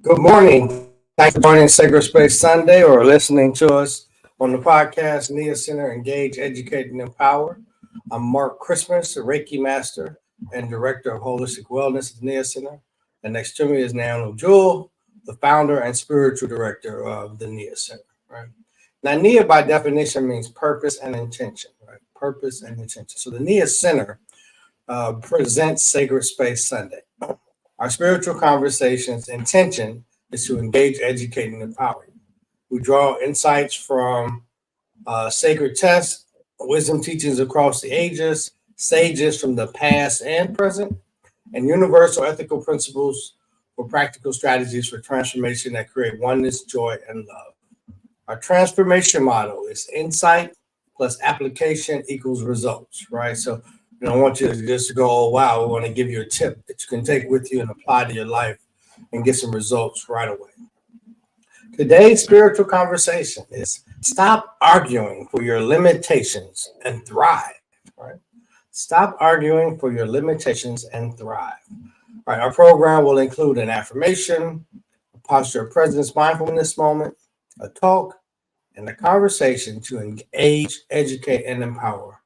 Good morning. Thanks for joining Sacred Space Sunday or listening to us on the podcast Nee-yah Center Engage, Educate, and Empower. I'm Mark Christmas, a Reiki Master and Director of Holistic Wellness at the Nee-yah Center. And next to me is Niyah Jewel, the founder and spiritual director of the Nee-yah Center. Right? Now, Nee-yah by definition means purpose and intention. Right? Purpose and intention. So the Nee-yah Center presents Sacred Space Sunday. Our spiritual conversations intention is to engage, educate, and empower you. We draw insights from sacred texts, wisdom teachings across the ages, sages from the past and present, and universal ethical principles for practical strategies for transformation that create oneness, joy, and love. Our transformation model is insight plus application equals results, right? So we don't want you to just go, oh, wow, we want to give you a tip that you can take with you and apply to your life and get some results right away. Today's spiritual conversation is stop arguing for your limitations and thrive, right? Stop arguing for your limitations and thrive. All right, our program will include an affirmation, a posture of presence, mindfulness moment, a talk, and a conversation to engage, educate, and empower.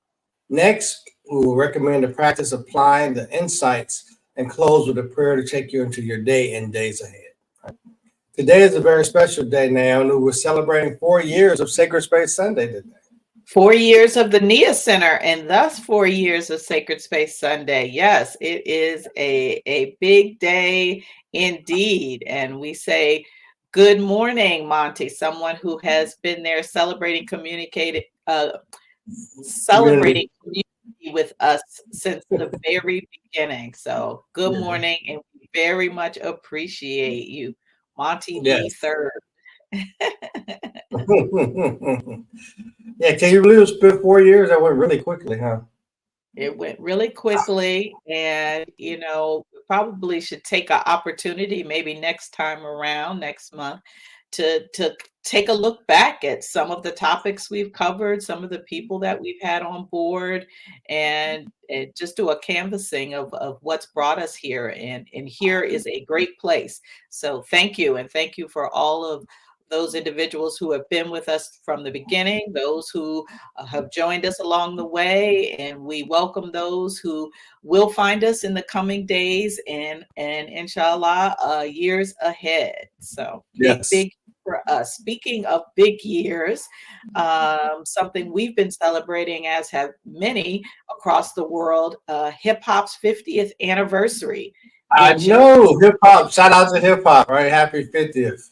Next, we will recommend the practice applying the insights and close with a prayer to take you into your day and days ahead. Today is a very special day now, and we're celebrating 4 years of Sacred Space Sunday today. 4 years of the Nee-yah Center, and thus 4 years of Sacred Space Sunday. Yes, it is a big day indeed. And we say, good morning, Monty, someone who has been there celebrating celebrating community with us since the very beginning. So good morning, and we very much appreciate you, Monty the third. Yeah, can you believe it's been 4 years? That went really quickly, huh? It went really quickly, and probably should take an opportunity maybe next time around, next month, to take a look back at some of the topics we've covered, some of the people that we've had on board, and just do a canvassing of what's brought us here. And here is a great place. So thank you, and thank you for all of those individuals who have been with us from the beginning, those who have joined us along the way, and we welcome those who will find us in the coming days and inshallah years ahead. So big for us. Speaking of big years, something we've been celebrating, as have many across the world, hip hop's 50th anniversary. I know, hip hop. Shout out to hip hop, right? Happy 50th.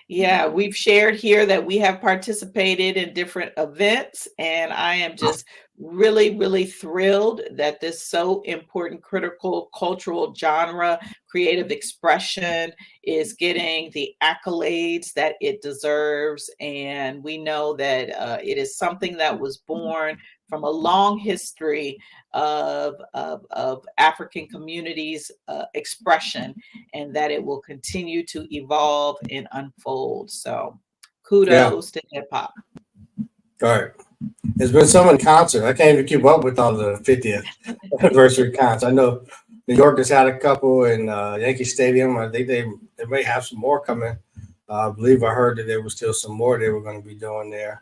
Yeah, we've shared here that we have participated in different events, and I am just really, really thrilled that this so important, critical cultural genre, creative expression, is getting the accolades that it deserves. And we know that it is something that was born from a long history of African communities' expression, and that it will continue to evolve and unfold. So kudos to hip hop. All right. There's been so many concerts. I can't even keep up with all the 50th anniversary concerts. I know New York has had a couple in Yankee Stadium. I think they may have some more coming. I believe I heard that there was still some more they were going to be doing there.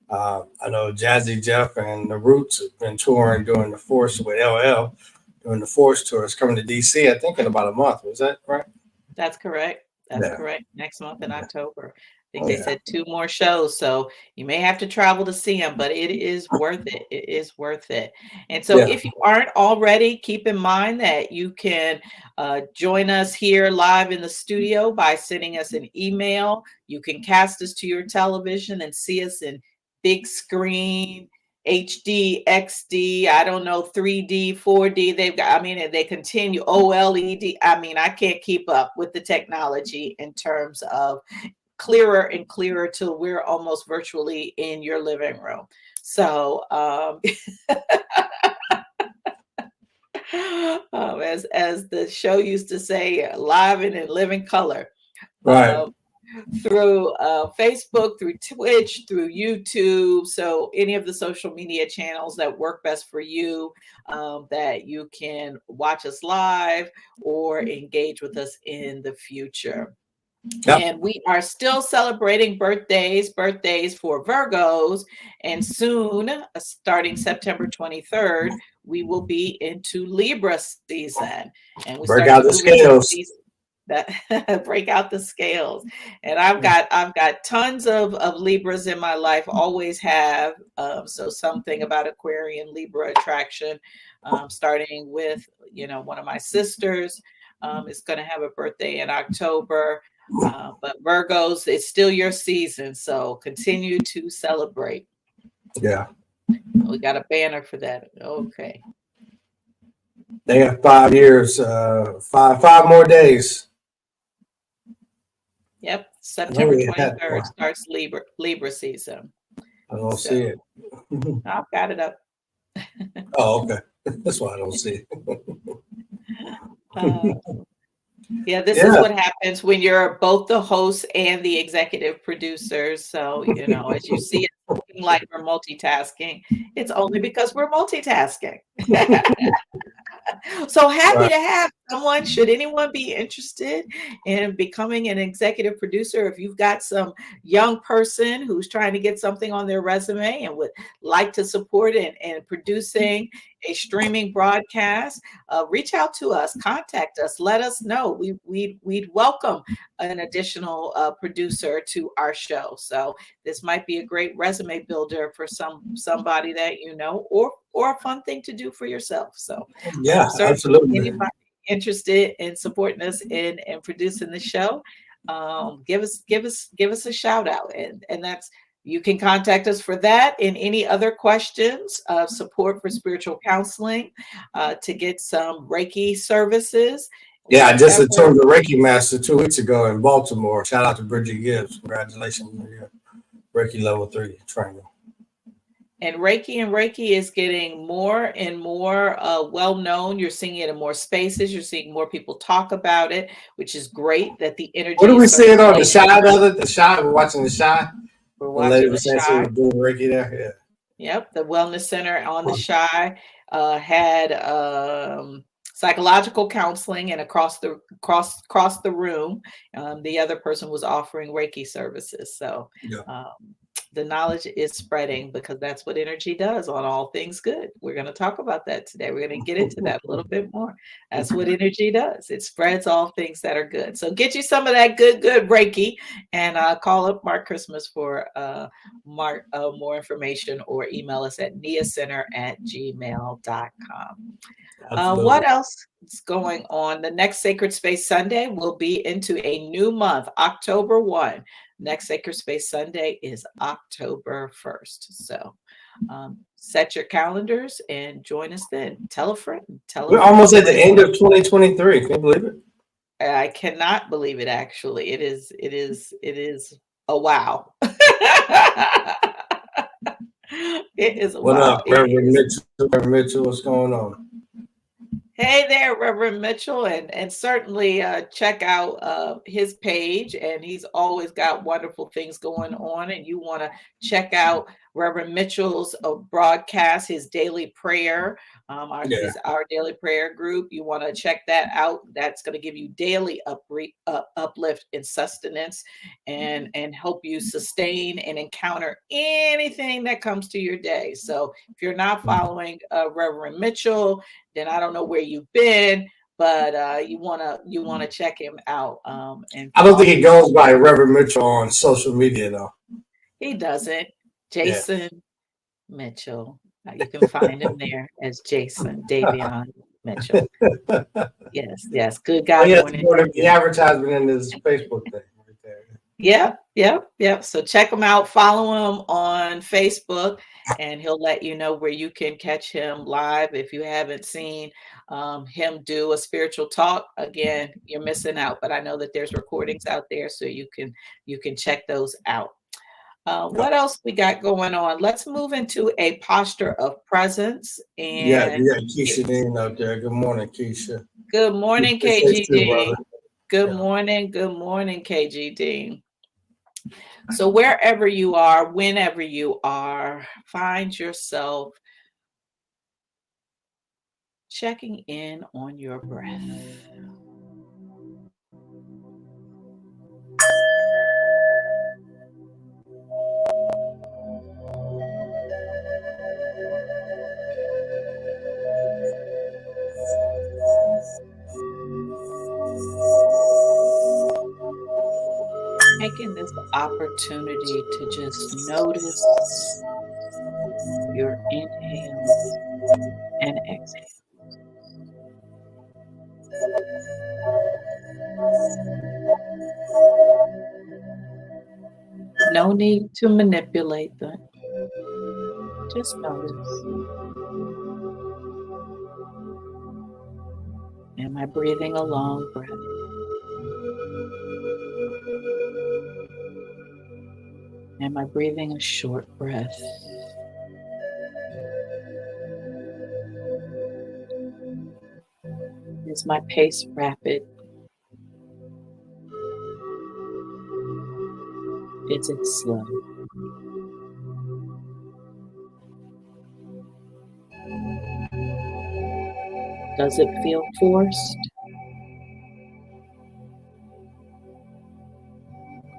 I know Jazzy Jeff and the Roots have been touring doing the Force with LL, doing the Force tour. It's coming to DC, I think, in about a month. Was that right? That's correct. That's correct. Next month in October. I think they said 2 more shows, so you may have to travel to see them, but it is worth it. It is worth it. And so if you aren't already, keep in mind that you can join us here live in the studio by sending us an email. You can cast us to your television and see us in big screen, HD, XD, I don't know, 3D, 4D. They've got, I mean, they continue OLED. I mean, I can't keep up with the technology in terms of clearer and clearer till we're almost virtually in your living room. So as the show used to say, live and in living color. Right. Through Facebook, through Twitch, through YouTube. So any of the social media channels that work best for you, that you can watch us live or engage with us in the future. Yep. And we are still celebrating birthdays for Virgos. And soon, starting September 23rd, we will be into Libra season. And we Break start out to the move into scales. these that break out the scales. And I've got tons of Libras in my life, always have. So something about Aquarian Libra attraction, starting with, one of my sisters is going to have a birthday in October. But Virgos, it's still your season, so continue to celebrate. Yeah. We got a banner for that. Okay. They got 5 years, five more days. Yep. September 23rd starts Libra season. I don't see it. I've got it up. Oh, okay. That's why I don't see it. Yeah, this is what happens when you're both the host and the executive producers. So, as you see it looking like we're multitasking, it's only because we're multitasking. So happy to have someone. Should anyone be interested in becoming an executive producer, if you've got some young person who's trying to get something on their resume and would like to support in producing a streaming broadcast, reach out to us, contact us, let us know. We'd welcome an additional producer to our show. So this might be a great resume builder for somebody that or a fun thing to do for yourself. So Yeah, certainly absolutely. anybody interested in supporting us in producing the show, give us a shout out, and that's, you can contact us for that and any other questions of support for spiritual counseling, to get some Reiki services. Yeah, I just returned the Reiki master 2 weeks ago in Baltimore. Shout out to Bridget Gibbs. Congratulations on your Reiki level 3 training. And Reiki is getting more and more well known. You're seeing it in more spaces. You're seeing more people talk about it, which is great. That the energy. What did we see it on the Shy? The Shy. We're watching the Shy. We're watching the Shy. She was doing Reiki there. Yeah. Yep, the Wellness Center on the Shy had psychological counseling, and across the room, the other person was offering Reiki services. So the knowledge is spreading, because that's what energy does on all things good. We're going to talk about that today. We're going to get into that a little bit more. That's what energy does. It spreads all things that are good. So get you some of that good Reiki, and call up Mark Christmas for more information, or email us at niahcenter@gmail.com. What else is going on? The next Sacred Space Sunday will be into a new month, October 1. Next Sacred Space Sunday is October 1st. So set your calendars and join us then. Tell a friend. We're almost at the end of 2023. Can you believe it? I cannot believe it, actually. It is a wow. It is a wow. What up, Reverend Mitchell? Reverend Mitchell, what's going on? Hey there, Reverend Mitchell, and certainly check out his page, and he's always got wonderful things going on. And you want to check out Reverend Mitchell's broadcast, his daily prayer, our daily prayer group. You want to check that out. That's going to give you daily uplift and sustenance, and help you sustain and encounter anything that comes to your day. So if you're not following Reverend Mitchell, then I don't know where you've been, but you wanna check him out. And I don't think he goes by Reverend Mitchell on social media, though. He doesn't. Jason Mitchell. You can find him there as Jason Davion Mitchell. Yes. Good God morning. The advertisement in his Facebook thing right there. Yep. So check him out. Follow him on Facebook, and he'll let you know where you can catch him live. If you haven't seen him do a spiritual talk, again, you're missing out. But I know that there's recordings out there, so you can check those out. What else we got going on? Let's move into a posture of presence. And Keisha Dean out there. Good morning, Keisha. Good morning, KG Dean. Good morning, KG Dean. So wherever you are, whenever you are, find yourself checking in on your breath. taking this opportunity to just notice your inhale and exhale. No need to manipulate them. Just notice. Am I breathing a long breath? Am I breathing a short breath? Is my pace rapid? Is it slow? Does it feel forced?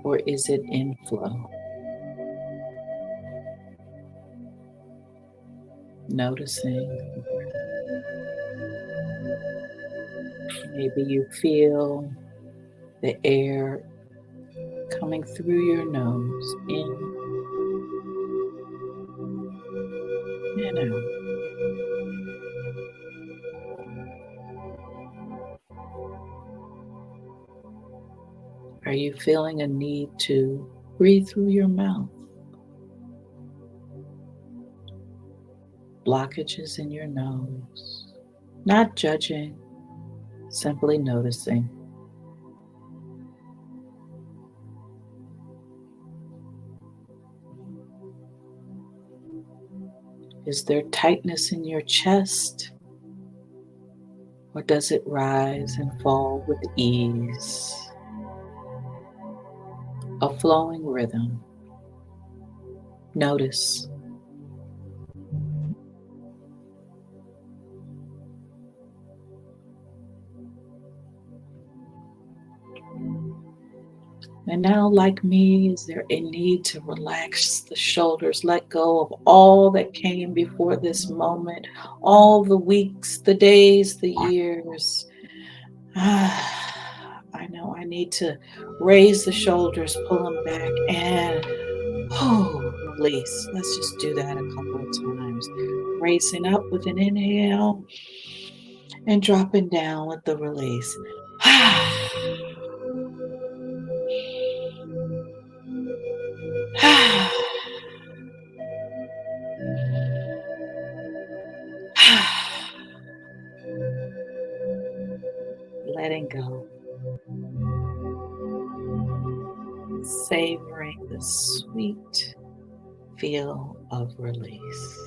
Or is it in flow? Noticing the breath. Maybe you feel the air coming through your nose in and out. Are you feeling a need to breathe through your mouth? Blockages in your nose? Not judging, simply noticing. Is there tightness in your chest? Or does it rise and fall with ease? A flowing rhythm. Notice. And now, like me, is there a need to relax the shoulders, let go of all that came before this moment, all the weeks, the days, the years? I know I need to raise the shoulders, pull them back, and release. Let's just do that a couple of times. Racing up with an inhale and dropping down with the release. Letting go. Savoring the sweet feel of release.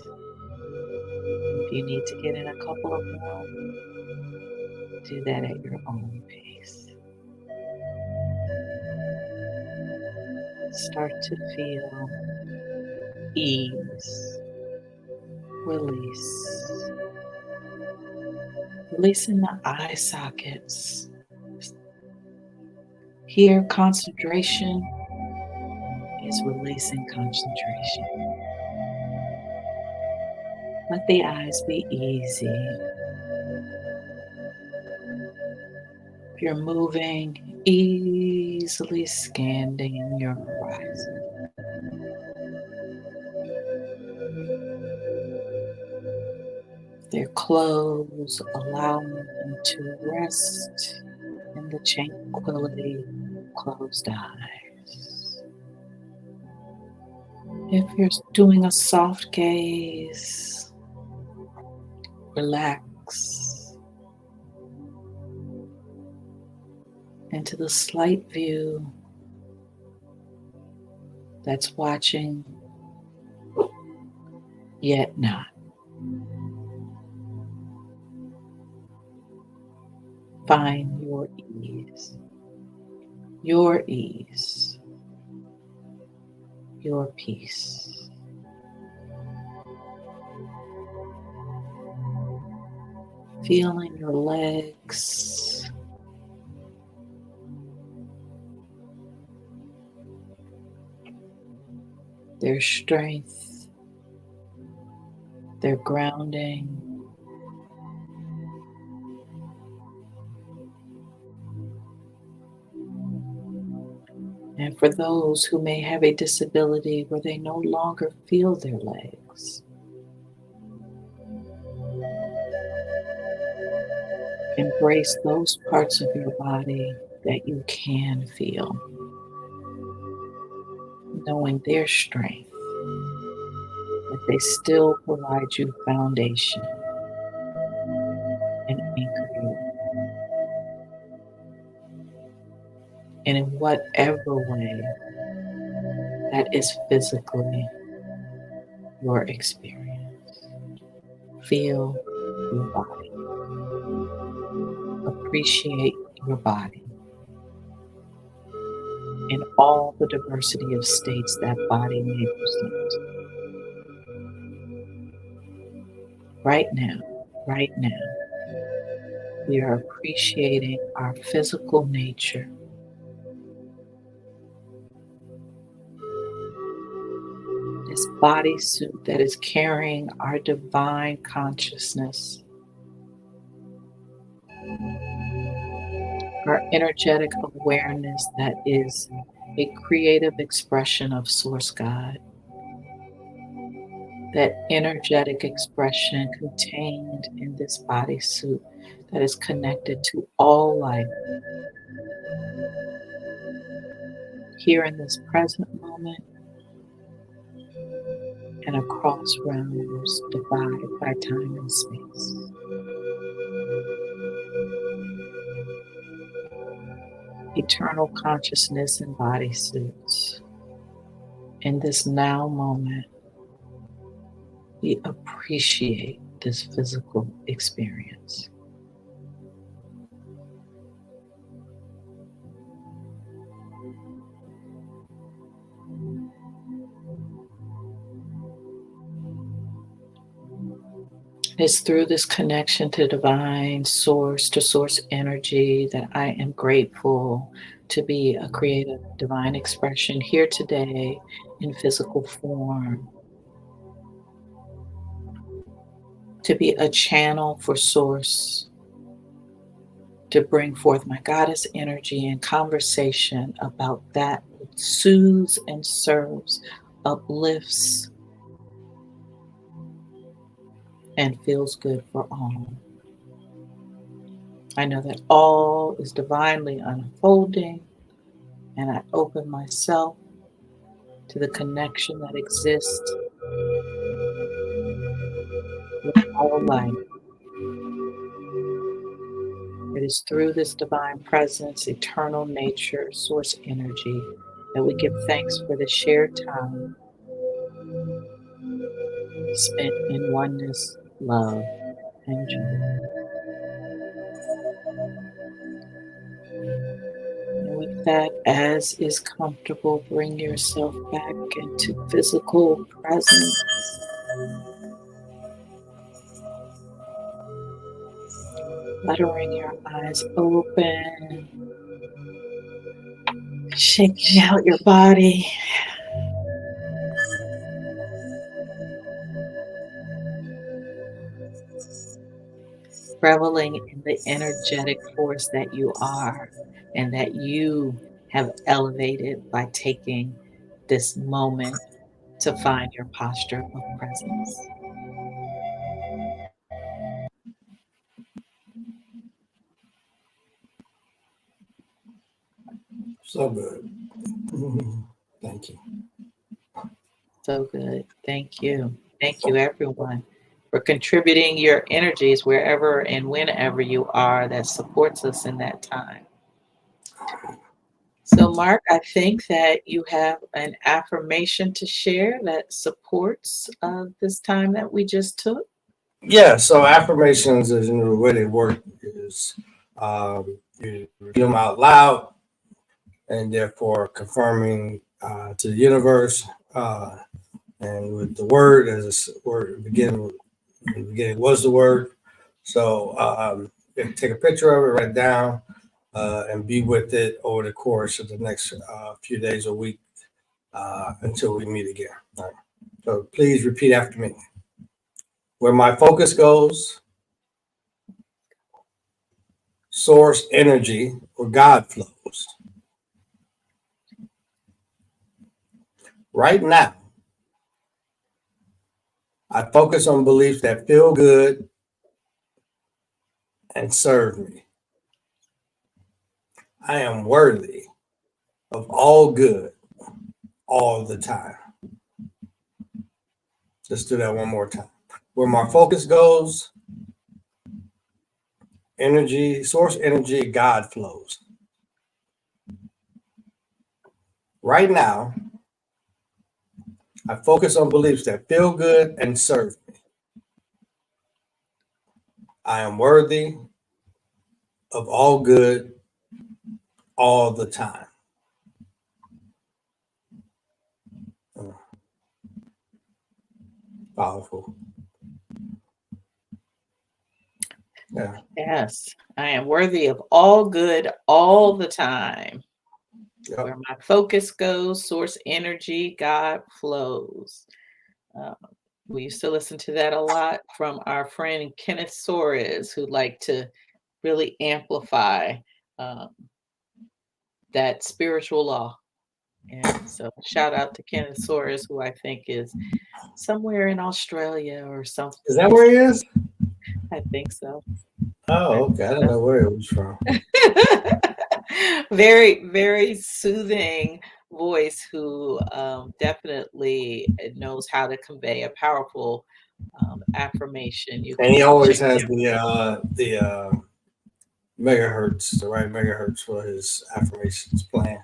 If you need to get in a couple of more, do that at your own pace. Start to feel ease, release. Releasing the eye sockets. Here, concentration is releasing concentration. Let the eyes be easy. If you're moving, easily scanning your horizon. If they're closed, allowing them to rest in the tranquility of closed eyes. If you're doing a soft gaze, relax into the slight view that's watching, yet not. Find your ease, your ease, your peace. Feeling your legs, their strength, their grounding. And for those who may have a disability where they no longer feel their legs, embrace those parts of your body that you can feel, knowing their strength, that they still provide you foundation and anchor you. And in whatever way that is physically your experience, feel your body, appreciate your body in all the diversity of states that body may present. Right now, we are appreciating our physical nature, this bodysuit that is carrying our divine consciousness, our energetic awareness that is a creative expression of Source God, that energetic expression contained in this bodysuit that is connected to all life here in this present moment and across realms divided by time and space. Eternal consciousness in bodysuits. In this now moment, we appreciate this physical experience. It's through this connection to divine source, to source energy, that I am grateful to be a creative divine expression here today in physical form, to be a channel for source, to bring forth my goddess energy and conversation about that which soothes and serves, uplifts, and feels good for all. I know that all is divinely unfolding, and I open myself to the connection that exists with all life. It is through this divine presence, eternal nature, source energy, that we give thanks for the shared time spent in oneness, love, and joy. And with that, as is comfortable, bring yourself back into physical presence, fluttering your eyes open, shaking out your body. Reveling in the energetic force that you are and that you have elevated by taking this moment to find your posture of presence. So good. Thank you. So good. Thank you. Thank you, everyone, for contributing your energies wherever and whenever you are. That supports us in that time. So, Mark, I think that you have an affirmation to share that supports this time that we just took. Yeah, so affirmations is, the way they work is you read them out loud and therefore confirming to the universe, and with the word as a word beginning. In the beginning was the word. So take a picture of it, write it down, and be with it over the course of the next few days or week until we meet again. All right. So please repeat after me. Where my focus goes, source energy or God flows. Right now, I focus on beliefs that feel good and serve me. I am worthy of all good all the time. Let's do that one more time. Where my focus goes, energy, source energy, God flows. Right now, I focus on beliefs that feel good and serve me. I am worthy of all good all the time. Powerful. Yeah. Yes, I am worthy of all good all the time. Yep. Where my focus goes, source energy, God flows. We used to listen to that a lot from our friend Kenneth Soares, who liked to really amplify um, that spiritual law. And so, shout out to Kenneth Soares, who I think is somewhere in Australia or something. Is that where he is? I think so. Oh, okay. I didn't know where it was from. Very, very soothing voice who definitely knows how to convey a powerful affirmation. You And he can always check has him. the megahertz, the right megahertz for his affirmations playing.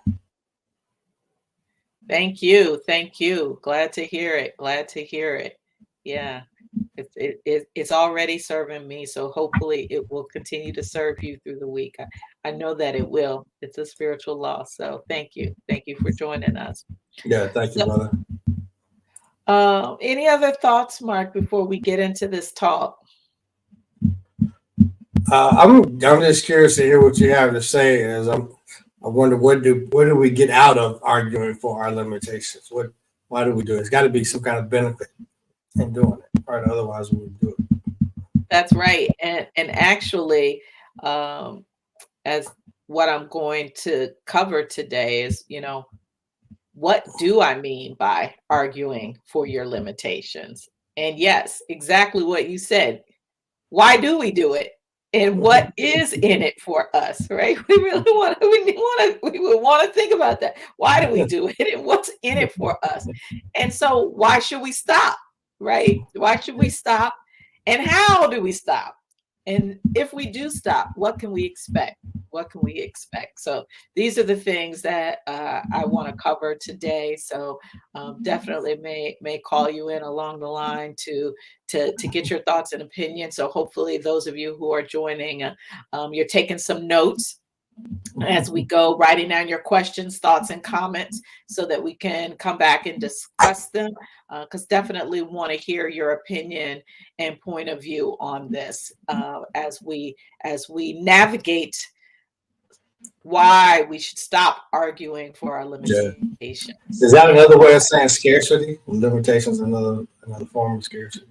Thank you. Thank you. Glad to hear it. Glad to hear it. Yeah. It's already serving me. So hopefully it will continue to serve you through the week. I know that it will. It's a spiritual law. So thank you. Thank you for joining us. Yeah, thank you, brother. Any other thoughts, Mark, before we get into this talk? I'm just curious to hear what you have to say. I wonder what do we get out of arguing for our limitations? Why do we do it? It's got to be some kind of benefit in doing it, right? Otherwise, we would do it. That's right. And actually, as what I'm going to cover today is, what do I mean by arguing for your limitations? And yes, exactly what you said. Why do we do it? And what is in it for us, right? We really we would want to think about that. Why do we do it? And what's in it for us? And so why should we stop? Right? Why should we stop? And how do we stop? And if we do stop, what can we expect? What can we expect? So these are the things that I want to cover today. So definitely may call you in along the line to get your thoughts and opinions. So hopefully those of you who are joining, you're taking some notes as we go, writing down your questions, thoughts, and comments so that we can come back and discuss them, because definitely want to hear your opinion and point of view on this as we navigate why we should stop arguing for our Yeah. limitations. Is that another way of saying scarcity? Limitations, another form of scarcity.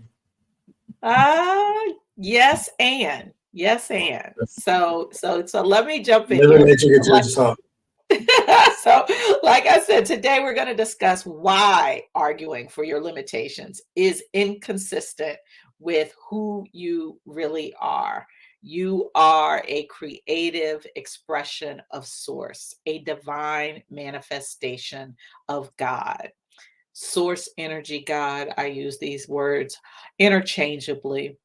Yes, and so let me jump in Living here. educators talk. So, like I said, today we're going to discuss why arguing for your limitations is inconsistent with who you really are. You are a creative expression of source, a divine manifestation of God. Source energy, God, I use these words interchangeably.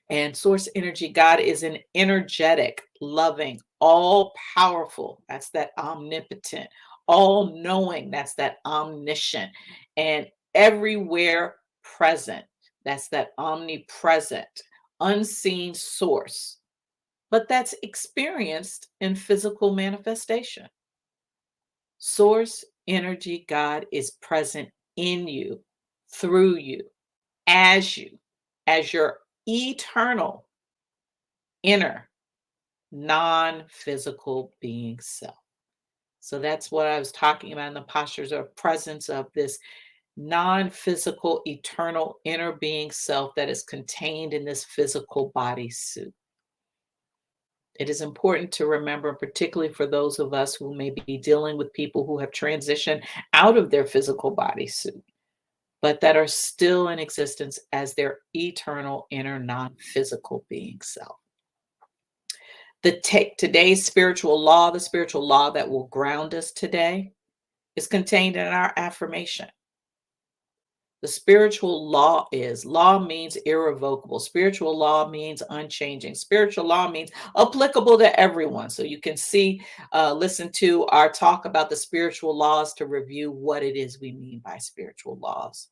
And source energy, God is an energetic, loving, all powerful. That's that omnipotent, all knowing. That's that omniscient, and everywhere present. That's that omnipresent, unseen source, but that's experienced in physical manifestation. Source energy, God is present in you, through you, as your eternal inner non-physical being self. So that's what I was talking about in the postures of presence of this non-physical eternal inner being self that is contained in this physical body suit. It is important to remember, particularly for those of us who may be dealing with people who have transitioned out of their physical bodysuit, but that are still in existence as their eternal inner non-physical being self. Today's spiritual law, the spiritual law that will ground us today, is contained in our affirmation. The spiritual law means irrevocable. Spiritual law means unchanging. Spiritual law means applicable to everyone. So you can listen to our talk about the spiritual laws to review what it is we mean by spiritual laws.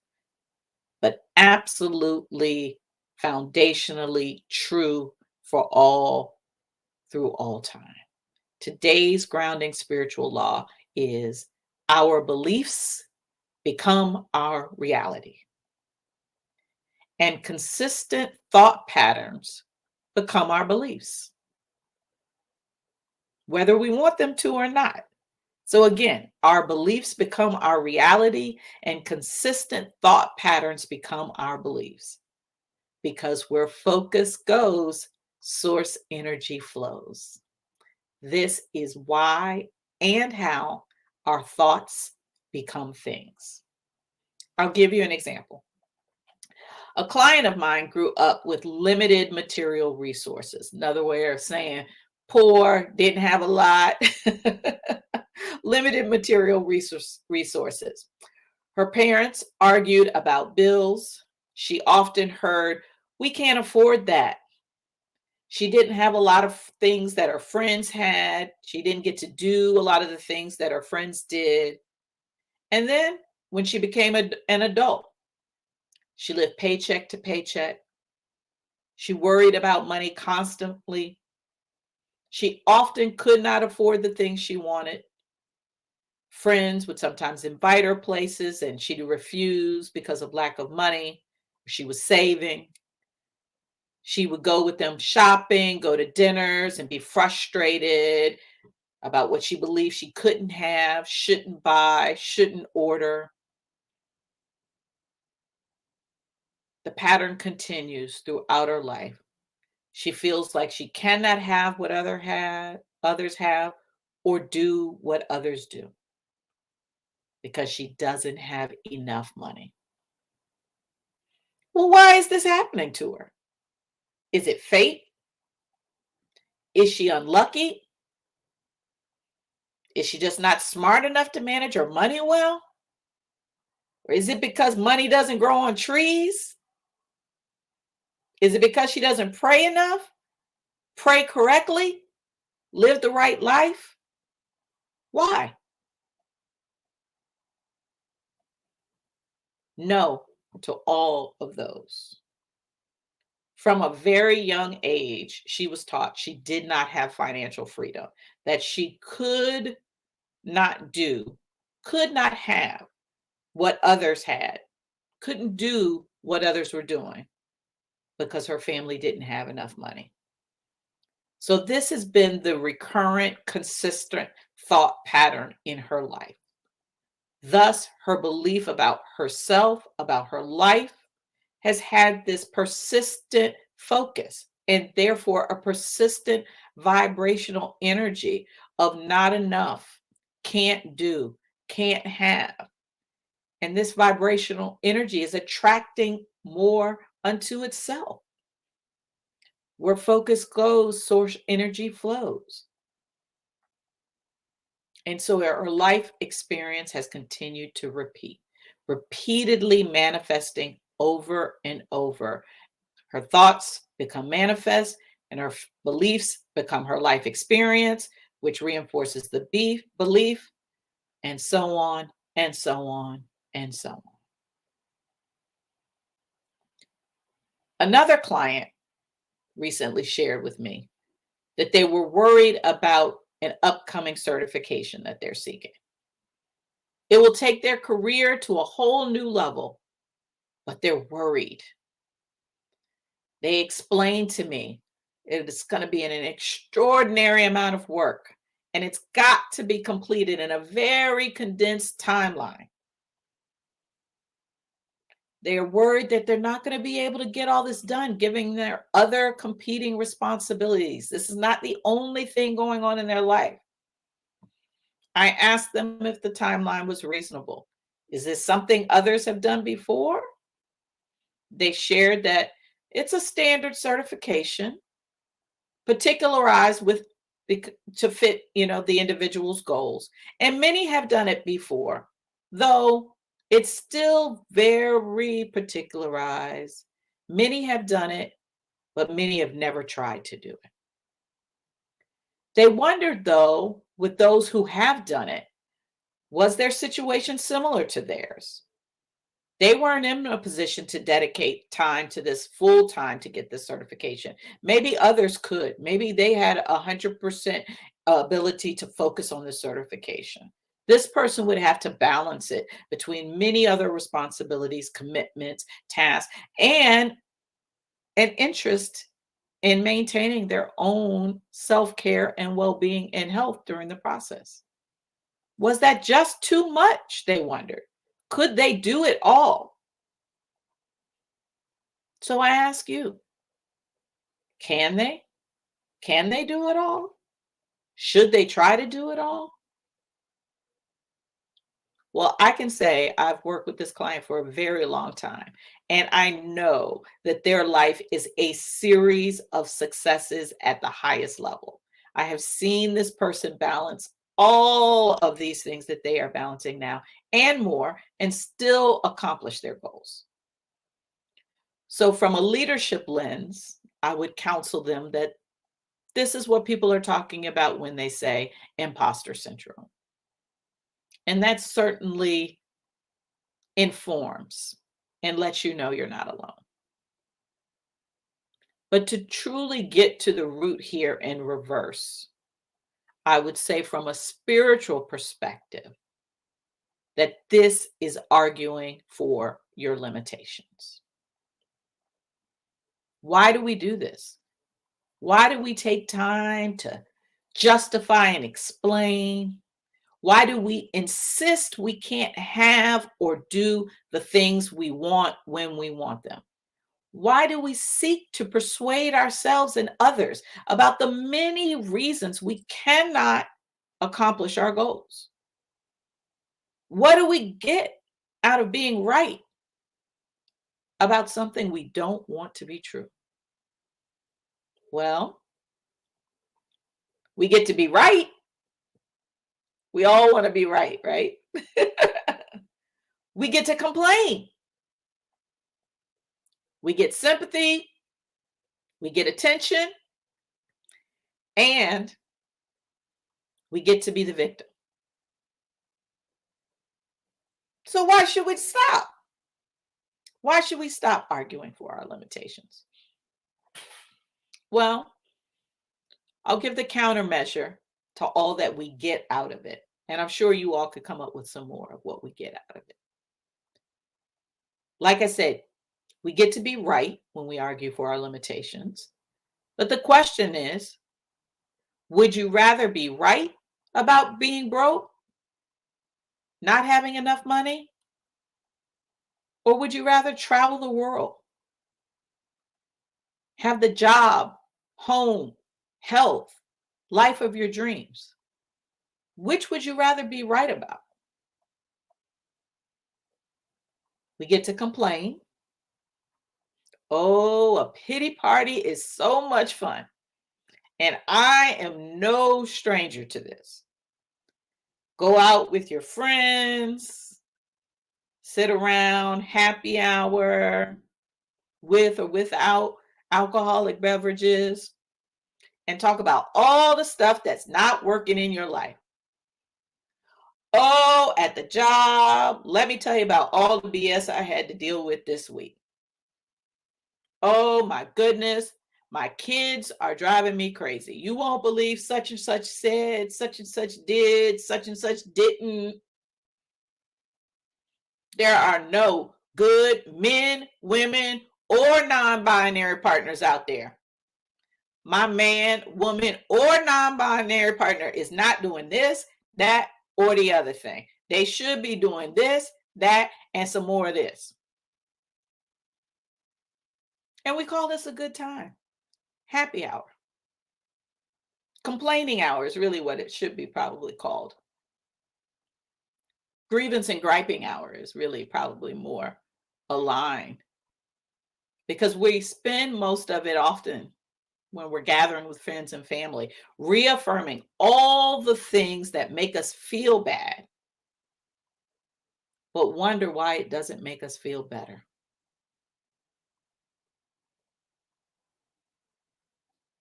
But absolutely foundationally true for all through all time. Today's grounding spiritual law is our beliefs become our reality. And consistent thought patterns become our beliefs, whether we want them to or not. So again, our beliefs become our reality, and consistent thought patterns become our beliefs. Because where focus goes, source energy flows. This is why and how our thoughts become things. I'll give you an example. A client of mine grew up with limited material resources. Another way of saying poor, didn't have a lot, limited material resources. Her parents argued about bills. She often heard, "We can't afford that." She didn't have a lot of things that her friends had. She didn't get to do a lot of the things that her friends did. And then when she became an adult, she lived paycheck to paycheck. She worried about money constantly. She often could not afford the things she wanted. Friends would sometimes invite her places and she'd refuse because of lack of money. She was saving. She would go with them shopping, go to dinners, and be frustrated about what she believed she couldn't have, shouldn't buy, shouldn't order. The pattern continues throughout her life. She feels like she cannot have what others have or do what others do because she doesn't have enough money. Well, why is this happening to her? Is it fate? Is she unlucky? Is she just not smart enough to manage her money well? Or is it because money doesn't grow on trees? Is it because she doesn't pray enough? Pray correctly? Live the right life? Why? No to all of those. From a very young age, she was taught she did not have financial freedom, that she could not do, could not have what others had, couldn't do what others were doing because her family didn't have enough money. So this has been the recurrent, consistent thought pattern in her life. Thus, her belief about herself, about her life, has had this persistent focus and therefore a persistent vibrational energy of not enough, can't do, can't have. And this vibrational energy is attracting more unto itself. Where focus goes, source energy flows. And so her life experience has continued to repeat, repeatedly manifesting over and over. Her thoughts become manifest, and her beliefs become her life experience, which reinforces the belief, and so on, and so on, and so on. Another client recently shared with me that they were worried about an upcoming certification that they're seeking. It will take their career to a whole new level, but they're worried. They explained to me it's going to be an extraordinary amount of work, and it's got to be completed in a very condensed timeline. They are worried that they're not going to be able to get all this done, giving their other competing responsibilities. This is not the only thing going on in their life. I asked them if the timeline was reasonable. Is this something others have done before? They shared that it's a standard certification, particularized to fit, the individual's goals. And many have done it before, though it's still very particularized. Many have done it, but many have never tried to do it. They wondered, though, with those who have done it, was their situation similar to theirs? They weren't in a position to dedicate time to this full time to get this certification. Maybe others could. Maybe they had 100% ability to focus on the certification. This person would have to balance it between many other responsibilities, commitments, tasks, and an interest in maintaining their own self-care and well-being and health during the process. Was that just too much? They wondered. Could they do it all? So I ask you, can they? Can they do it all? Should they try to do it all? Well, I can say I've worked with this client for a very long time, and I know that their life is a series of successes at the highest level. I have seen this person balance all of these things that they are balancing now and more, and still accomplish their goals. So from a leadership lens, I would counsel them that this is what people are talking about when they say imposter syndrome. And that certainly informs and lets you know you're not alone. But to truly get to the root here in reverse, I would say from a spiritual perspective, that this is arguing for your limitations. Why do we do this? Why do we take time to justify and explain? Why do we insist we can't have or do the things we want when we want them? Why do we seek to persuade ourselves and others about the many reasons we cannot accomplish our goals? What do we get out of being right about something we don't want to be true? Well, we get to be right. We all want to be right, right? We get to complain. We get sympathy. We get attention. And we get to be the victim. So why should we stop? Why should we stop arguing for our limitations? Well, I'll give the countermeasure to all that we get out of it. And I'm sure you all could come up with some more of what we get out of it. Like I said, we get to be right when we argue for our limitations. But the question is, would you rather be right about being broke, not having enough money? Or would you rather travel the world, have the job, home, health, life of your dreams? Which would you rather be right about? We get to complain. Oh, a pity party is so much fun. And I am no stranger to this. Go out with your friends, sit around, happy hour, with or without alcoholic beverages, and talk about all the stuff that's not working in your life. Oh, at the job, let me tell you about all the BS I had to deal with this week. Oh my goodness, my kids are driving me crazy. You won't believe such and such said, such and such did, such and such didn't. There are no good men, women, or non-binary partners out there. My man, woman, or non-binary partner is not doing this, that, or the other thing. They should be doing this, that, and some more of this. And we call this a good time. Happy hour. Complaining hour is really what it should be probably called. Grievance and griping hour is really probably more aligned, because we spend most of it often when we're gathering with friends and family, reaffirming all the things that make us feel bad, but wonder why it doesn't make us feel better.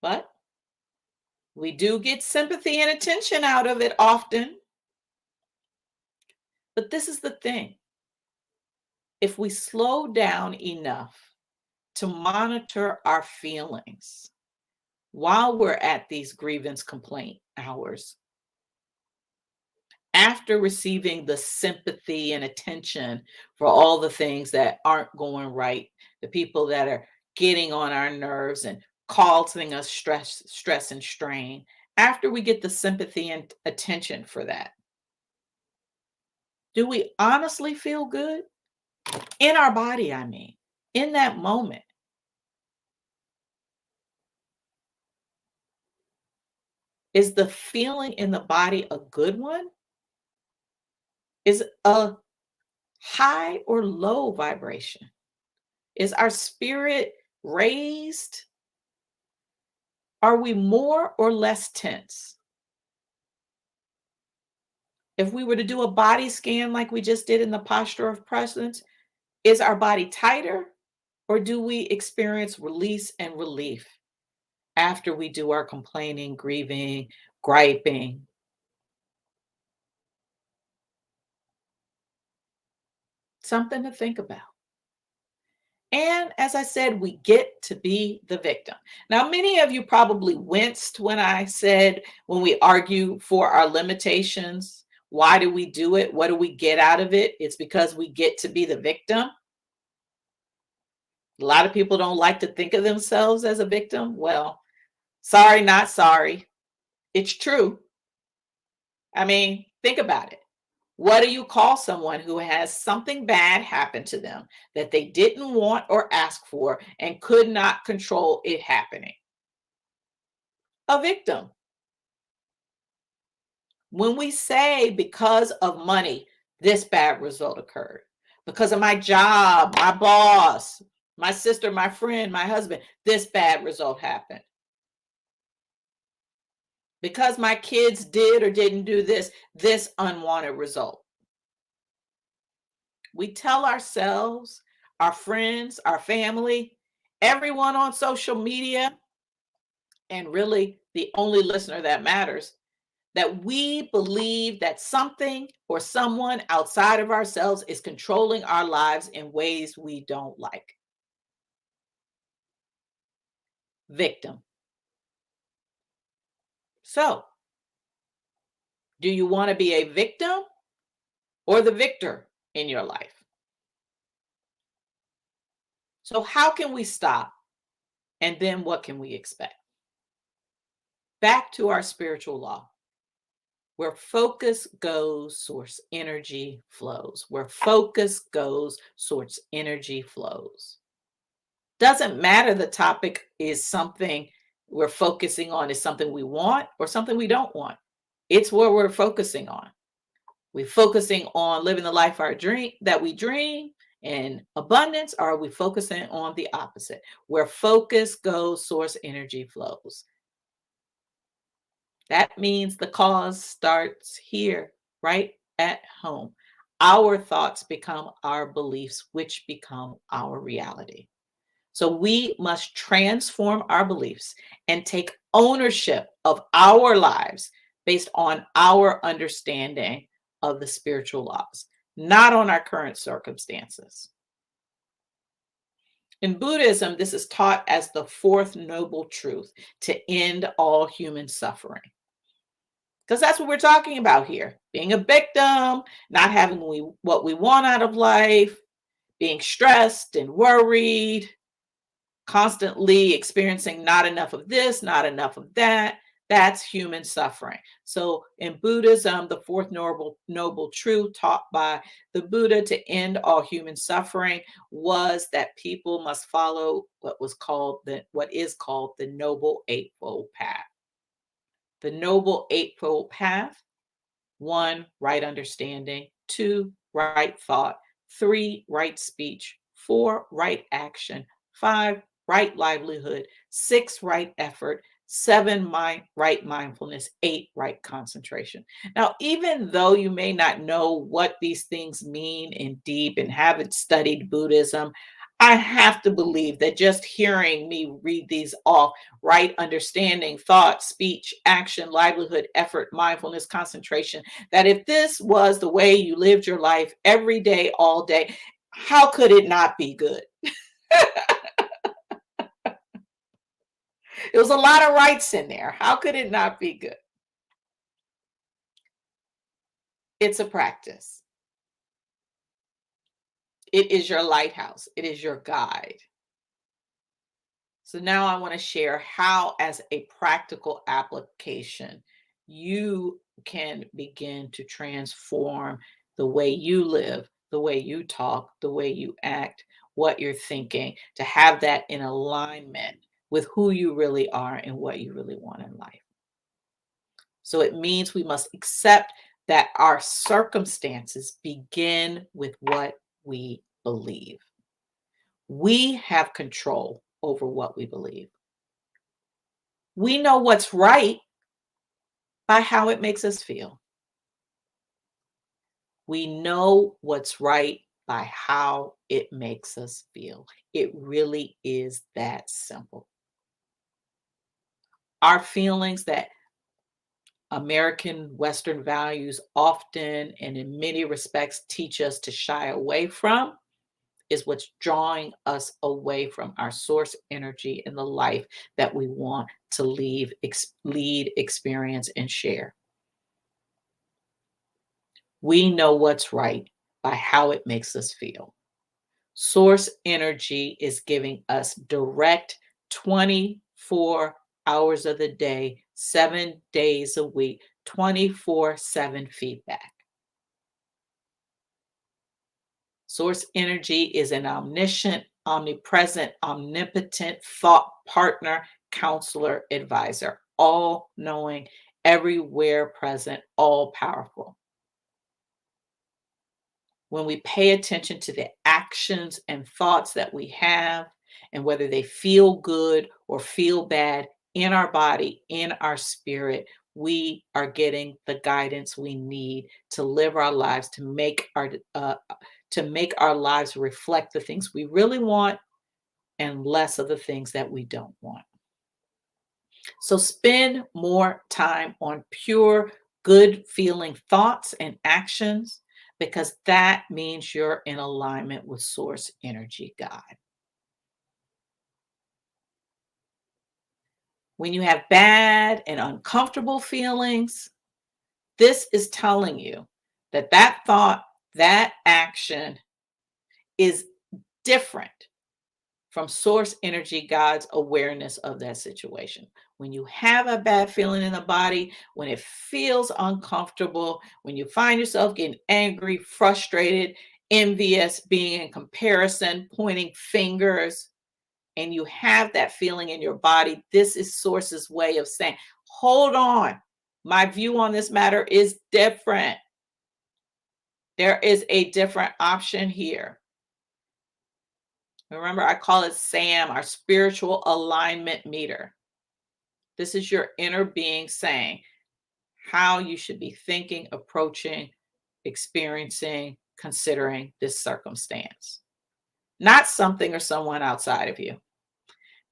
But we do get sympathy and attention out of it often. But this is the thing. If we slow down enough to monitor our feelings while we're at these grievance complaint hours, after receiving the sympathy and attention for all the things that aren't going right, the people that are getting on our nerves and causing us stress and strain, after we get the sympathy and attention for that, do we honestly feel good? In our body, I mean, in that moment. Is the feeling in the body a good one? Is it a high or low vibration? Is our spirit raised? Are we more or less tense? If we were to do a body scan like we just did in the posture of presence, is our body tighter, or do we experience release and relief after we do our complaining, grieving, griping? Something to think about. And as I said, we get to be the victim. Now, many of you probably winced when I said, when we argue for our limitations, why do we do it? What do we get out of it? It's because we get to be the victim. A lot of people don't like to think of themselves as a victim. Well, sorry, not sorry. It's true. I mean, think about it. What do you call someone who has something bad happen to them that they didn't want or ask for and could not control it happening? A victim. When we say because of money, this bad result occurred, because of my job, my boss, my sister, my friend, my husband, this bad result happened. Because my kids did or didn't do this, this unwanted result. We tell ourselves, our friends, our family, everyone on social media, and really the only listener that matters, that we believe that something or someone outside of ourselves is controlling our lives in ways we don't like. Victim. So, do you want to be a victim or the victor in your life? So, how can we stop? And then what can we expect? Back to our spiritual law. Where focus goes, source energy flows. Where focus goes, source energy flows. Doesn't matter the topic is something we're focusing on, is something we want or something we don't want. It's where we're focusing on. We're focusing on living the life that we dream in abundance, or are we focusing on the opposite? Where focus goes, source energy flows. That means the cause starts here, right at home. Our thoughts become our beliefs, which become our reality. So we must transform our beliefs and take ownership of our lives based on our understanding of the spiritual laws, not on our current circumstances. In Buddhism, this is taught as the fourth noble truth to end all human suffering. Because that's what we're talking about here. Being a victim, not having what we want out of life, being stressed and worried, constantly experiencing not enough of this, not enough of that. That's human suffering. So in Buddhism, the fourth noble truth taught by the Buddha to end all human suffering was that people must follow what is called the Noble Eightfold Path. The Noble Eightfold Path: 1, right understanding; 2, right thought; 3, right speech; 4, right action; 5, right livelihood; 6, right effort; 7, right mindfulness; 8, right concentration. Now, even though you may not know what these things mean in deep and haven't studied Buddhism, I have to believe that just hearing me read these off: right understanding, thought, speech, action, livelihood, effort, mindfulness, concentration, that if this was the way you lived your life every day, all day, how could it not be good? It was a lot of rights in there. How could it not be good? It's a practice. It is your lighthouse. It is your guide. So now I want to share how, as a practical application, you can begin to transform the way you live, the way you talk, the way you act, what you're thinking, to have that in alignment with who you really are and what you really want in life. So it means we must accept that our circumstances begin with what we believe. We have control over what we believe. We know what's right by how it makes us feel. We know what's right by how it makes us feel. It really is that simple. Our feelings that American Western values often and in many respects teach us to shy away from is what's drawing us away from our source energy and the life that we want to lead, experience, and share. We know what's right by how it makes us feel. Source energy is giving us direct 24 hours of the day, 7 days a week, 24/7 feedback. Source energy is an omniscient, omnipresent, omnipotent thought partner, counselor, advisor, all knowing, everywhere present, all powerful. When we pay attention to the actions and thoughts that we have, and whether they feel good or feel bad in our body, in our spirit, we are getting the guidance we need to live our lives, to make our lives reflect the things we really want and less of the things that we don't want. So spend more time on pure, good feeling thoughts and actions, because that means you're in alignment with source energy, God. When you have bad and uncomfortable feelings, this is telling you that that thought, that action is different from source energy, God's awareness of that situation. When you have a bad feeling in the body, when it feels uncomfortable, when you find yourself getting angry, frustrated, envious, being in comparison, pointing fingers, and you have that feeling in your body, this is source's way of saying, hold on, my view on this matter is different. There is a different option here. Remember, I call it SAM, our spiritual alignment meter. This is your inner being saying how you should be thinking, approaching, experiencing, considering this circumstance, not something or someone outside of you.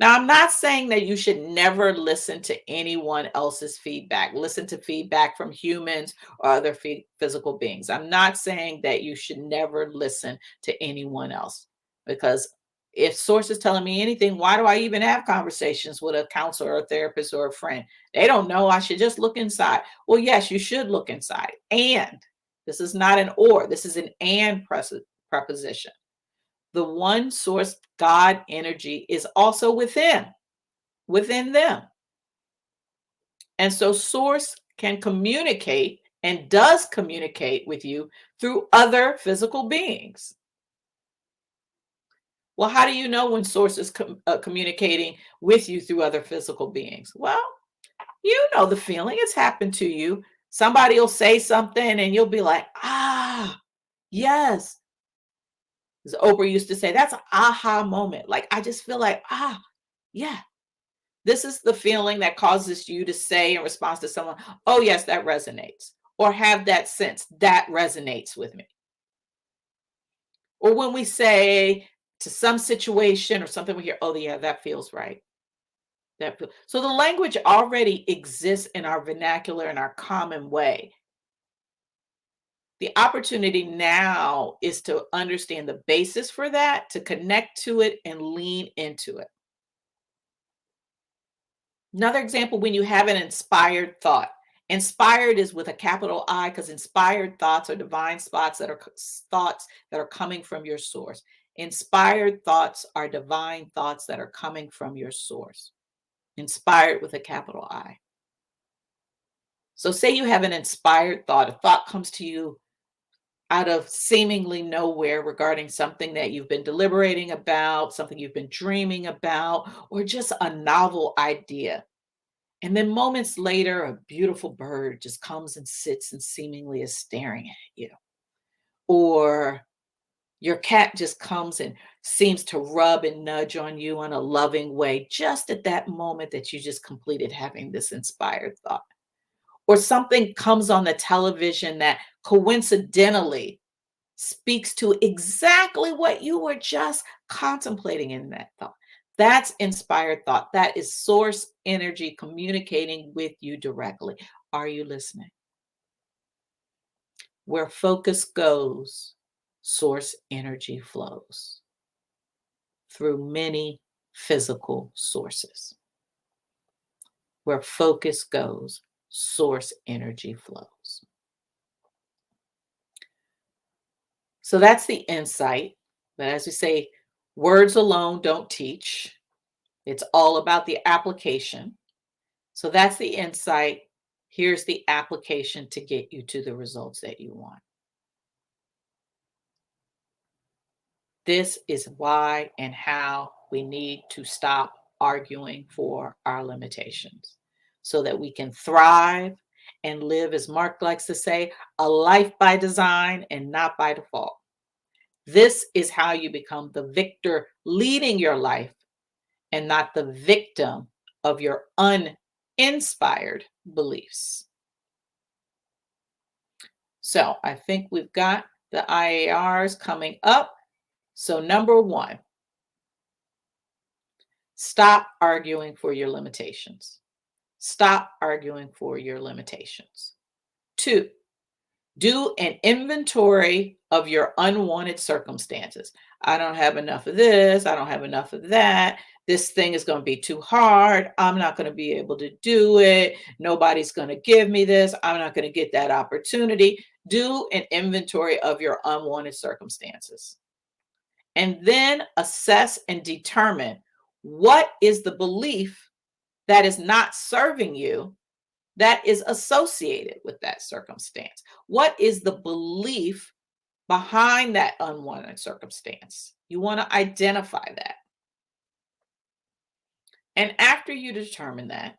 Now, I'm not saying that you should never listen to anyone else's feedback, listen to feedback from humans or other physical beings. I'm not saying that you should never listen to anyone else, because if source is telling me anything, why do I even have conversations with a counselor or a therapist or a friend? They don't know. I should just look inside. Well, yes, you should look inside. And this is not an or, this is an and preposition. The one source, God energy, is also within them. And so source can communicate and does communicate with you through other physical beings. Well, how do you know when source is communicating with you through other physical beings? Well, you know the feeling. It's happened to you. Somebody will say something and you'll be like, ah, yes. As Oprah used to say, that's an aha moment. Like, I just feel like, ah, yeah. This is the feeling that causes you to say in response to someone, oh, yes, that resonates. Or have that sense that resonates with me. Or when we say to some situation or something, we hear, oh, yeah, that feels right. So the language already exists in our vernacular, in our common way. The opportunity now is to understand the basis for that, to connect to it and lean into it. Another example, when you have an inspired thought. Inspired is with a capital I, because inspired thoughts are divine thoughts that are coming from your source. Inspired thoughts are divine thoughts that are coming from your source. Inspired with a capital I. So say you have an inspired thought, a thought comes to you out of seemingly nowhere regarding something that you've been deliberating about, something you've been dreaming about, or just a novel idea. And then moments later, a beautiful bird just comes and sits and seemingly is staring at you. Or your cat just comes and seems to rub and nudge on you in a loving way, just at that moment that you just completed having this inspired thought. Or something comes on the television that coincidentally speaks to exactly what you were just contemplating in that thought. That's inspired thought. That is source energy communicating with you directly. Are you listening? Where focus goes, source energy flows through many physical sources. Where focus goes, source energy flows. So that's the insight. But as we say, words alone don't teach. It's all about the application. So that's the insight. Here's the application to get you to the results that you want. This is why and how we need to stop arguing for our limitations so that we can thrive and live, as Mark likes to say, a life by design and not by default. This is how you become the victor leading your life and not the victim of your uninspired beliefs. So I think we've got the IARs coming up. So number one, stop arguing for your limitations. Stop arguing for your limitations. 2, do an inventory of your unwanted circumstances. I don't have enough of this. I don't have enough of that. This thing is going to be too hard. I'm not going to be able to do it. Nobody's going to give me this. I'm not going to get that opportunity. Do an inventory of your unwanted circumstances. And then assess and determine what is the belief that is not serving you that is associated with that circumstance. What is the belief behind that unwanted circumstance? You want to identify that. And after you determine that,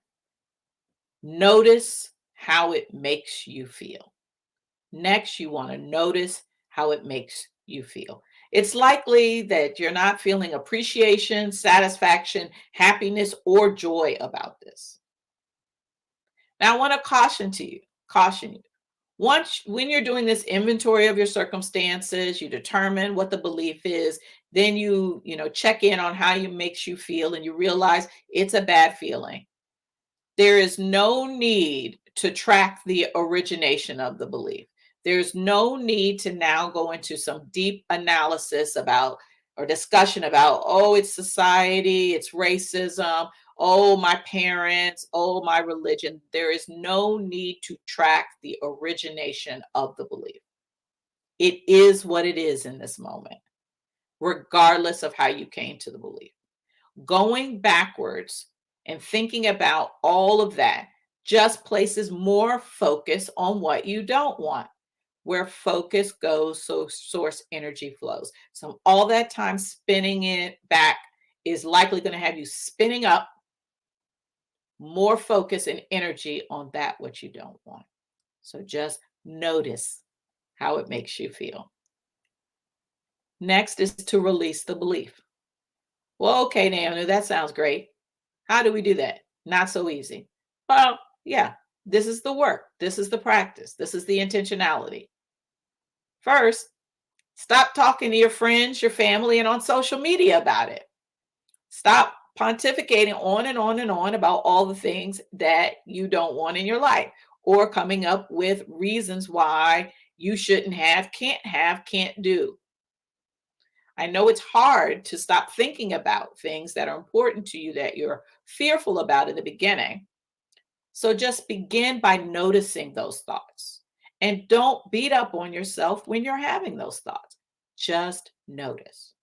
notice how it makes you feel. Next, you want to notice how it makes you feel. It's likely that you're not feeling appreciation, satisfaction, happiness, or joy about this. Now, I want to caution you. When you're doing this inventory of your circumstances, you determine what the belief is, then you check in on how it makes you feel, and you realize it's a bad feeling. There is no need to track the origination of the belief. There's no need to now go into some deep analysis about or discussion about, oh, it's society, it's racism, oh, my parents, oh, my religion. There is no need to track the origination of the belief. It is what it is in this moment, regardless of how you came to the belief. Going backwards and thinking about all of that just places more focus on what you don't want. Where focus goes, so source energy flows. So all that time spinning it back is likely going to have you spinning up more focus and energy on that what you don't want. So just notice how it makes you feel. Next is to release the belief. Well, okay, Naomi, that sounds great. How do we do that? Not so easy. Well, yeah, this is the work. This is the practice. This is the intentionality. First, stop talking to your friends, your family, and on social media about it. Stop pontificating on and on and on about all the things that you don't want in your life or coming up with reasons why you shouldn't have, can't do. I know it's hard to stop thinking about things that are important to you that you're fearful about in the beginning. So just begin by noticing those thoughts and don't beat up on yourself when you're having those thoughts. Just notice.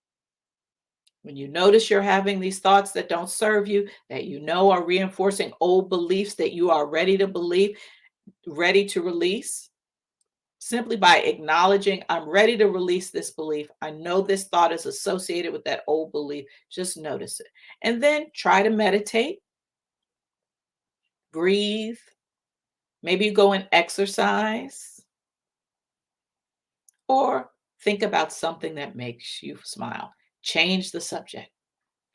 When you notice you're having these thoughts that don't serve you, that you know are reinforcing old beliefs that you are ready to believe, ready to release, simply by acknowledging, I'm ready to release this belief. I know this thought is associated with that old belief. Just notice it. And then try to meditate, breathe. Maybe you go and exercise or think about something that makes you smile. Change the subject.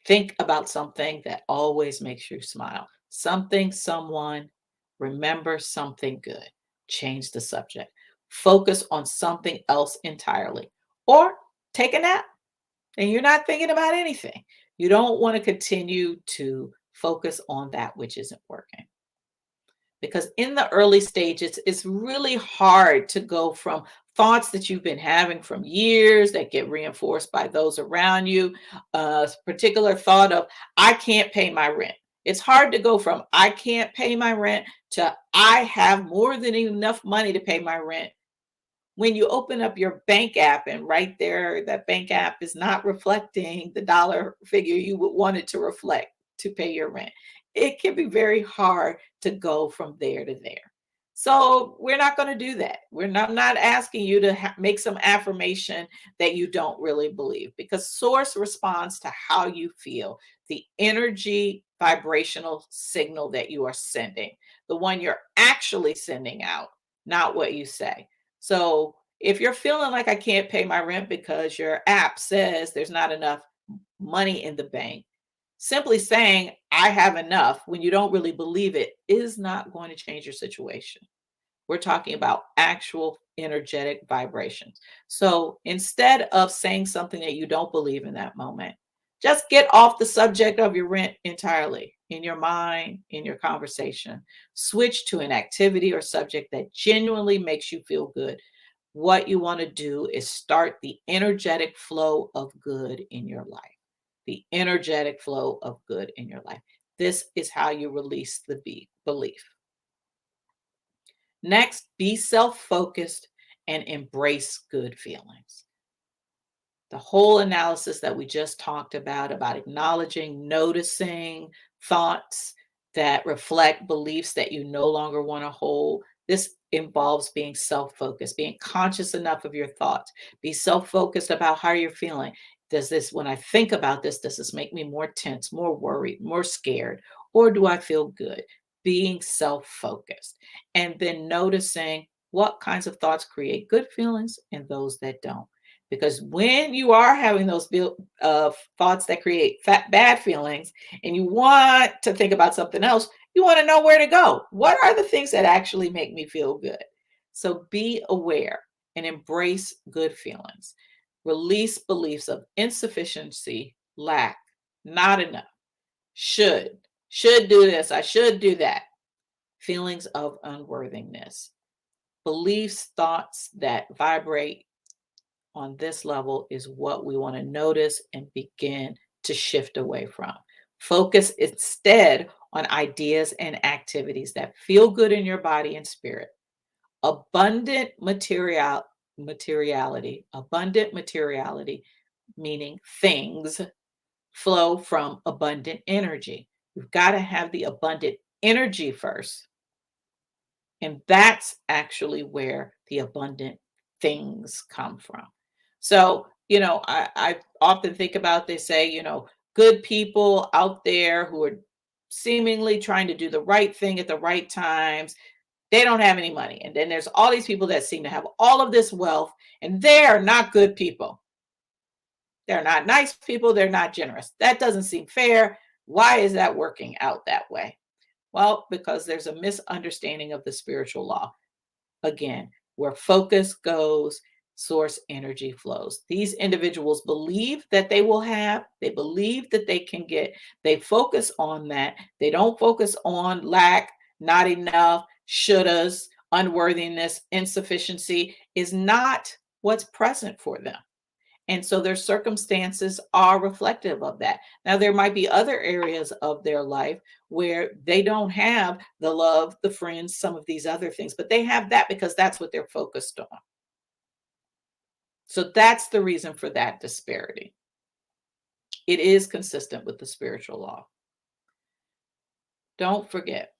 Think about something that always makes you smile. Something, someone, remember something good. Change the subject. Focus on something else entirely. Or take a nap and you're not thinking about anything. You don't want to continue to focus on that which isn't working. Because in the early stages, it's really hard to go from thoughts that you've been having from years that get reinforced by those around you, a particular thought of, I can't pay my rent. It's hard to go from, I can't pay my rent to, I have more than enough money to pay my rent. When you open up your bank app and right there, that bank app is not reflecting the dollar figure you would want it to reflect to pay your rent. It can be very hard to go from there to there. So we're not going to do that. I'm not asking you to make some affirmation that you don't really believe, because source responds to how you feel, the energy vibrational signal that you are sending, the one you're actually sending out, not what you say. So if you're feeling like I can't pay my rent because your app says there's not enough money in the bank, simply saying I have enough when you don't really believe it is not going to change your situation. We're talking about actual energetic vibrations. So instead of saying something that you don't believe in that moment, just get off the subject of your rent entirely in your mind, in your conversation. Switch to an activity or subject that genuinely makes you feel good. What you want to do is start the energetic flow of good in your life. The energetic flow of good in your life. This is how you release the belief. Next, be self focused and embrace good feelings. The whole analysis that we just talked about acknowledging, noticing thoughts that reflect beliefs that you no longer want to hold. This involves being self focused, being conscious enough of your thoughts, be self focused about how you're feeling. When I think about this, does this make me more tense, more worried, more scared, or do I feel good? Being self focused and then noticing what kinds of thoughts create good feelings and those that don't. Because when you are having those thoughts that create bad feelings and you want to think about something else, you want to know where to go. What are the things that actually make me feel good? So be aware and embrace good feelings. Release beliefs of insufficiency, lack, not enough, should do this, I should do that. Feelings of unworthiness. Beliefs, thoughts that vibrate on this level is what we want to notice and begin to shift away from. Focus instead on ideas and activities that feel good in your body and spirit. Abundant materiality, meaning things, flow from abundant energy. You've got to have the abundant energy first And that's actually where the abundant things come from. So, I often think about, they say, good people out there who are seemingly trying to do the right thing at the right times, they don't have any money. And then there's all these people that seem to have all of this wealth, and they're not good people. They're not nice people. They're not generous. That doesn't seem fair. Why is that working out that way? Well, because there's a misunderstanding of the spiritual law. Again, where focus goes, source energy flows. These individuals believe that they will have, they believe that they can get, they focus on that. They don't focus on lack, not enough, shouldas, unworthiness, insufficiency is not what's present for them. And so their circumstances are reflective of that. Now, there might be other areas of their life where they don't have the love, the friends, some of these other things, but they have that because that's what they're focused on. So that's the reason for that disparity. It is consistent with the spiritual law. Don't forget,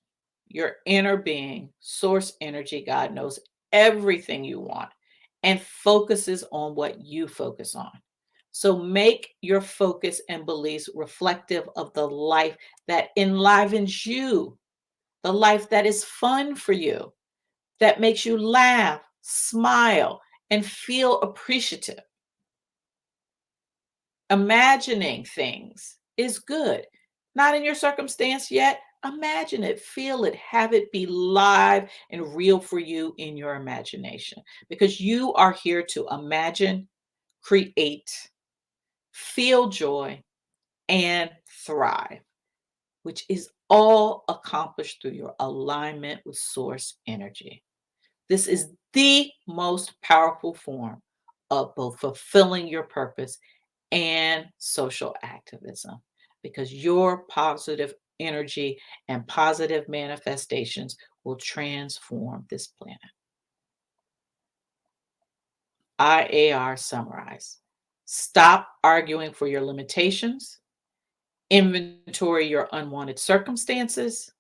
your inner being, source energy, God knows everything you want and focuses on what you focus on. So make your focus and beliefs reflective of the life that enlivens you, the life that is fun for you, that makes you laugh, smile, and feel appreciative. Imagining things is good. Not in your circumstance yet. Imagine it, feel it, have it be live and real for you in your imagination, because you are here to imagine, create, feel joy, and thrive, which is all accomplished through your alignment with source energy. This is the most powerful form of both fulfilling your purpose and social activism, because your positive energy and positive manifestations will transform this planet. IAR summarize. Stop arguing for your limitations. Inventory your unwanted circumstances.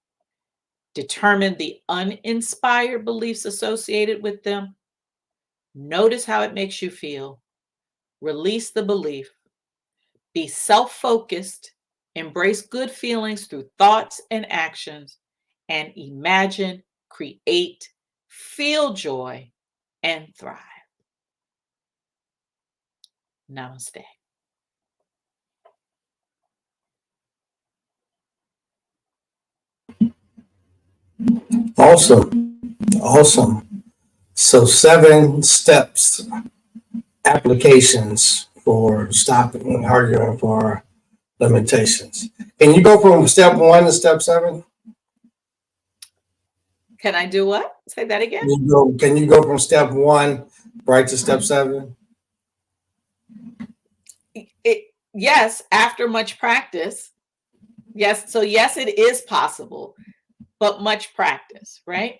Determine the uninspired beliefs associated with them. Notice how it makes you feel. Release the belief. Be self-focused. Embrace good feelings through thoughts and actions. And imagine, create, feel joy, and thrive. Namaste. Awesome. So 7 steps, applications for stopping arguing for limitations. Can you go from step 1 to step 7? Can I do what? Say that again. Can you go from step 1 right to step 7? Yes, after much practice. Yes. So yes, it is possible, but much practice, right?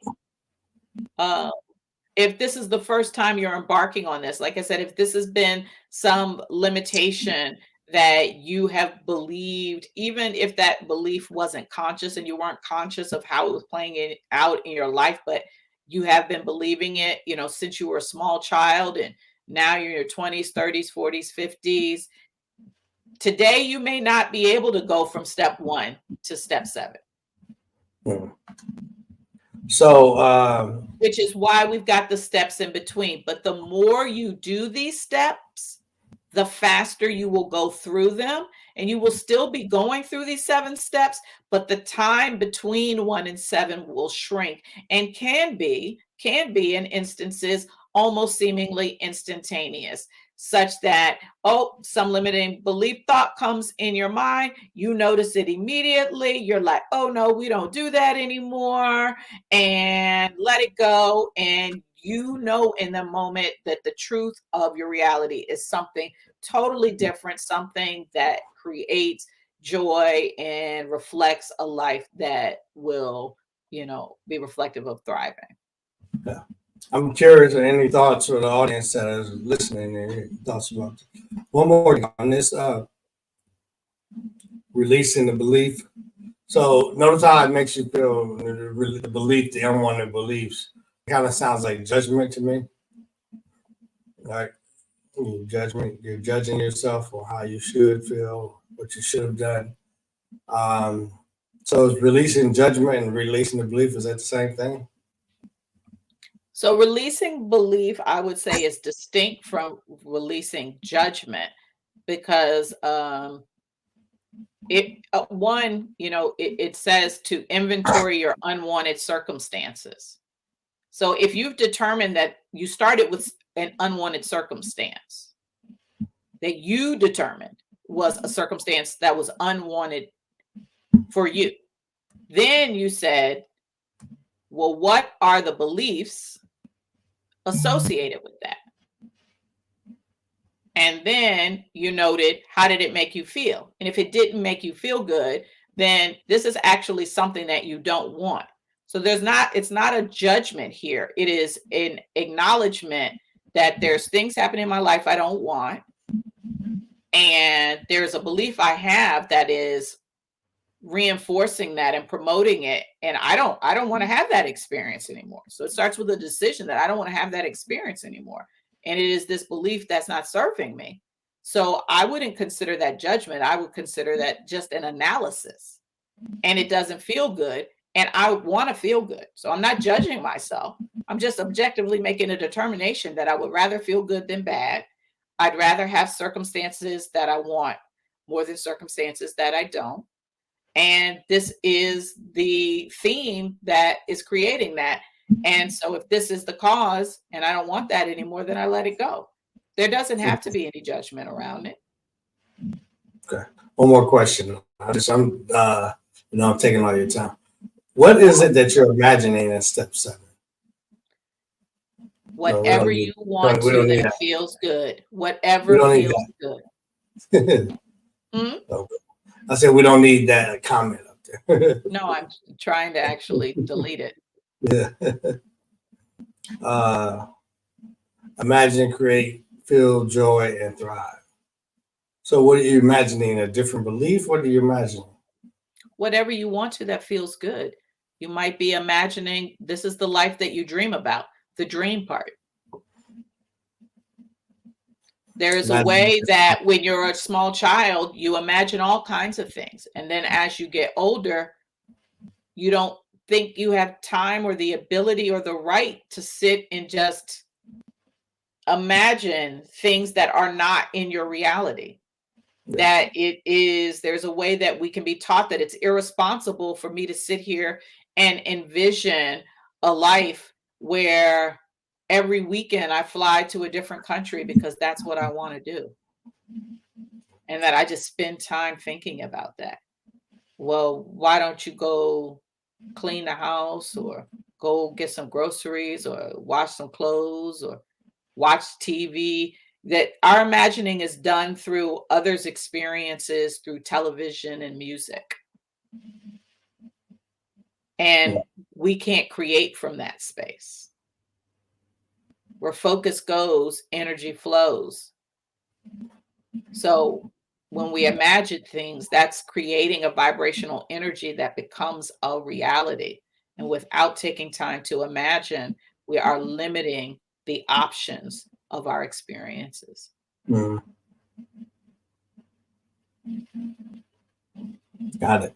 If this is the first time you're embarking on this, like I said, if this has been some limitation that you have believed, even if that belief wasn't conscious and you weren't conscious of how it was playing it out in your life, but you have been believing it, since you were a small child, and now you're in your 20s, 30s, 40s, 50s. Today, you may not be able to go from step 1 to step 7. So, which is why we've got the steps in between. But the more you do these steps, the faster you will go through them, and you will still be going through these 7 steps, but the time between 1 and 7 will shrink, and can be in instances almost seemingly instantaneous, such that, some limiting belief thought comes in your mind, you notice it immediately, you're like, oh no, we don't do that anymore, and let it go. And in the moment that the truth of your reality is something totally different, something that creates joy and reflects a life that will, be reflective of thriving. Yeah. I'm curious of any thoughts for the audience that is listening, any thoughts about one more on this, releasing the belief. So notice how it makes you feel the belief, the unwanted beliefs. It kind of sounds like judgment to me. Like judgment, you're judging yourself or how you should feel, what you should have done. Um, so is releasing judgment and releasing the belief, is that the same thing? So releasing belief, I would say, is distinct from releasing judgment because one, it says to inventory your unwanted circumstances. So if you've determined that you started with an unwanted circumstance that you determined was a circumstance that was unwanted for you, then you said, well, what are the beliefs associated with that? And then you noted, how did it make you feel? And if it didn't make you feel good, then this is actually something that you don't want. So it's not a judgment here. It is an acknowledgement that there's things happening in my life I don't want. And there's a belief I have that is reinforcing that and promoting it. And I don't want to have that experience anymore. So it starts with a decision that I don't want to have that experience anymore. And it is this belief that's not serving me. So I wouldn't consider that judgment. I would consider that just an analysis. And it doesn't feel good. And I want to feel good. So I'm not judging myself. I'm just objectively making a determination that I would rather feel good than bad. I'd rather have circumstances that I want more than circumstances that I don't. And this is the theme that is creating that. And so if this is the cause and I don't want that anymore, then I let it go. There doesn't have to be any judgment around it. Okay. One more question. I'm taking all your time. What is it that you're imagining in step 7? Whatever you want to that feels good. Whatever feels good. Okay. I said we don't need that comment up there. No, I'm trying to actually delete it. Yeah. Imagine, create, feel joy, and thrive. So what are you imagining? A different belief? What are you imagining? Whatever you want to that feels good. You might be imagining this is the life that you dream about, the dream part. There is a way that when you're a small child, you imagine all kinds of things. And then as you get older, you don't think you have time or the ability or the right to sit and just imagine things that are not in your reality. That there's a way that we can be taught that it's irresponsible for me to sit here and envision a life where every weekend I fly to a different country because that's what I want to do. And that I just spend time thinking about that. Well, why don't you go clean the house or go get some groceries or wash some clothes or watch TV? That our imagining is done through others' experiences, through television and music. And we can't create from that space. Where focus goes, energy flows. So when we imagine things, that's creating a vibrational energy that becomes a reality. And without taking time to imagine, we are limiting the options of our experiences. Mm. Got it.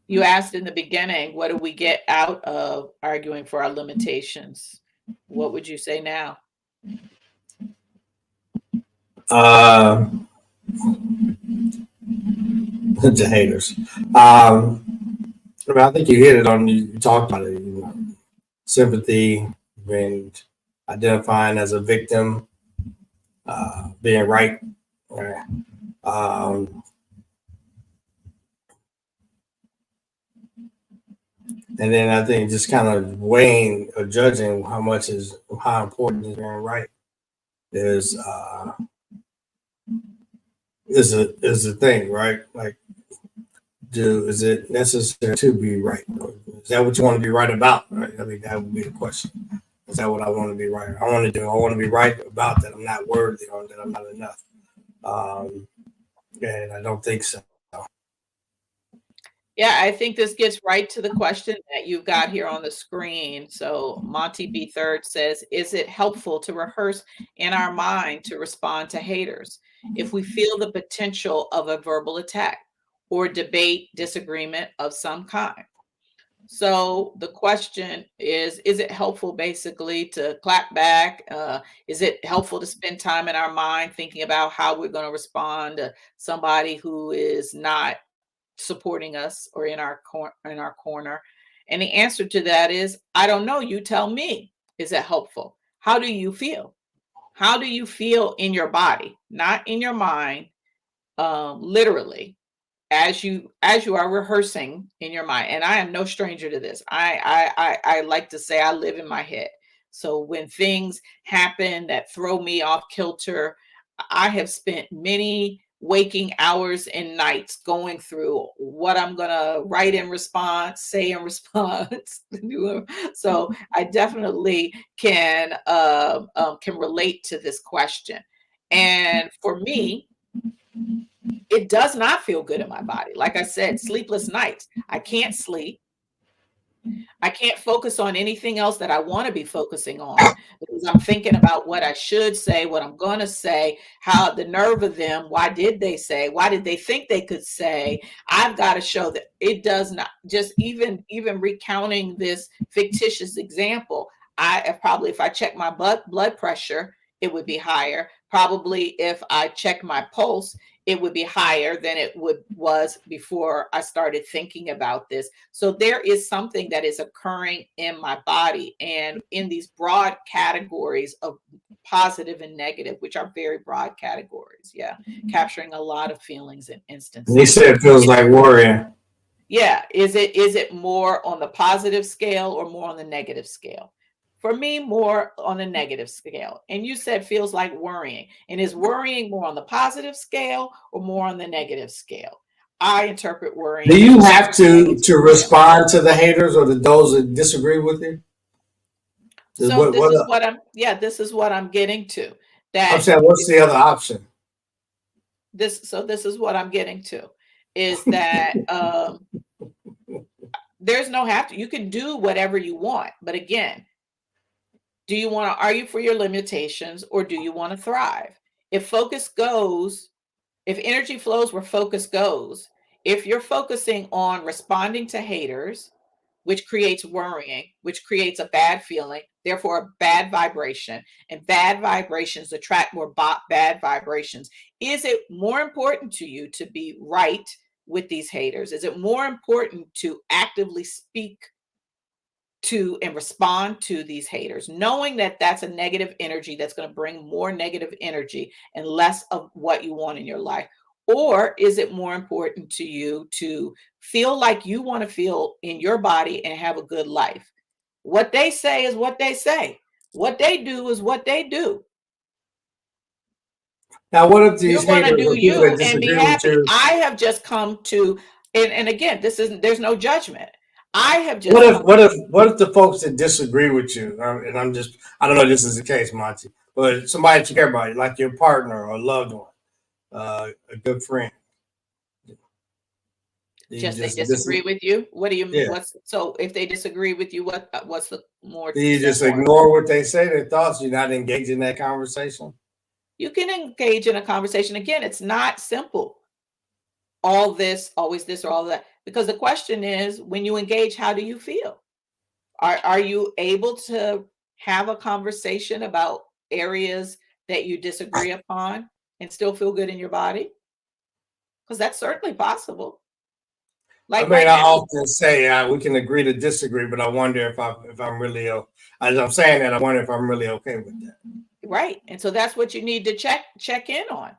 You asked in the beginning, what do we get out of arguing for our limitations? What would you say now? The haters. I think you hit it on. You talked about it. Sympathy, being identifying as a victim, being right. And then I think just kind of weighing or judging how important is being right is a thing, right? Like, is it necessary to be right? Is that what you want to be right about? Right? I think that would be the question. Is that what I want to be right? I want to be right about that I'm not worthy or that I'm not enough. And I don't think so. Yeah, I think this gets right to the question that you've got here on the screen. So Monty B. Third says, is it helpful to rehearse in our mind to respond to haters if we feel the potential of a verbal attack or debate, disagreement of some kind? So the question is it helpful basically to clap back? Is it helpful to spend time in our mind thinking about how we're going to respond to somebody who is not supporting us or in our corner? And the answer to that is, I don't know. You tell me. Is it helpful? How do you feel? How do you feel in your body, not in your mind, literally? As you are rehearsing in your mind, and I am no stranger to this. I like to say I live in my head. So when things happen that throw me off kilter, I have spent many waking hours and nights going through what I'm gonna write in response, say in response. So I definitely can relate to this question. And for me, it does not feel good in my body. Like I said, sleepless nights. I can't sleep. I can't focus on anything else that I want to be focusing on because I'm thinking about what I should say, what I'm going to say, how the nerve of them, why did they say, why did they think they could say? I've got to show that it does not, just even recounting this fictitious example. If I check my blood pressure, it would be higher. Probably if I check my pulse, it would be higher than was before I started thinking about this. So there is something that is occurring in my body, and in these broad categories of positive and negative, which are very broad categories. Yeah, capturing a lot of feelings and And he instances. said it feels like worrying. Yeah, is it more on the positive scale or more on the negative scale? For me, more on the negative scale. And you said feels like worrying. And is worrying more on the positive scale or more on the negative scale? I interpret Do worrying you more have on the negative to scale. respond to the haters or to those that disagree with you? So this is what this is what I'm getting to. I'm That saying, what's the other option? this is what I'm getting to is that there's no have to. You can do whatever you want, but again, do you want to argue for your limitations or do you want to thrive? If focus goes, if energy flows where focus goes, if you're focusing on responding to haters, which creates worrying, which creates a bad feeling, therefore a bad vibration, and bad vibrations attract more bad vibrations. Is it more important to you to be right with these haters? Is it more important to actively speak to and respond to these haters, knowing that that's a negative energy that's going to bring more negative energy and less of what you want in your life? Or is it more important to you to feel like you want to feel in your body and have a good life? What they say is what they say. What they do is what they do. Now, what if these You're going to haters do or people that you and be disagree with happy. you? I have just come to, and again, there's no judgment. I have What just if come what if what if the folks that disagree with you, and I don't know if this is the case, Monty, but somebody that you care about, like your partner or a loved one, a good friend, you just they just disagree with you. What do you yeah, what's so if they disagree with you, what's the more do you say just more? ignore what they say, their thoughts? You're not engaged in that conversation. You can engage in a conversation. Again, it's not simple. All this, always this, or all that. Because the question is, when you engage, how do you feel? Are you able to have a conversation about areas that you disagree upon and still feel good in your body? Because that's certainly possible. I Like mean, right I now. often say we can agree to disagree, but I wonder if I'm really as I'm saying that, I wonder if I'm really okay with that. Right. And so that's what you need to check in on.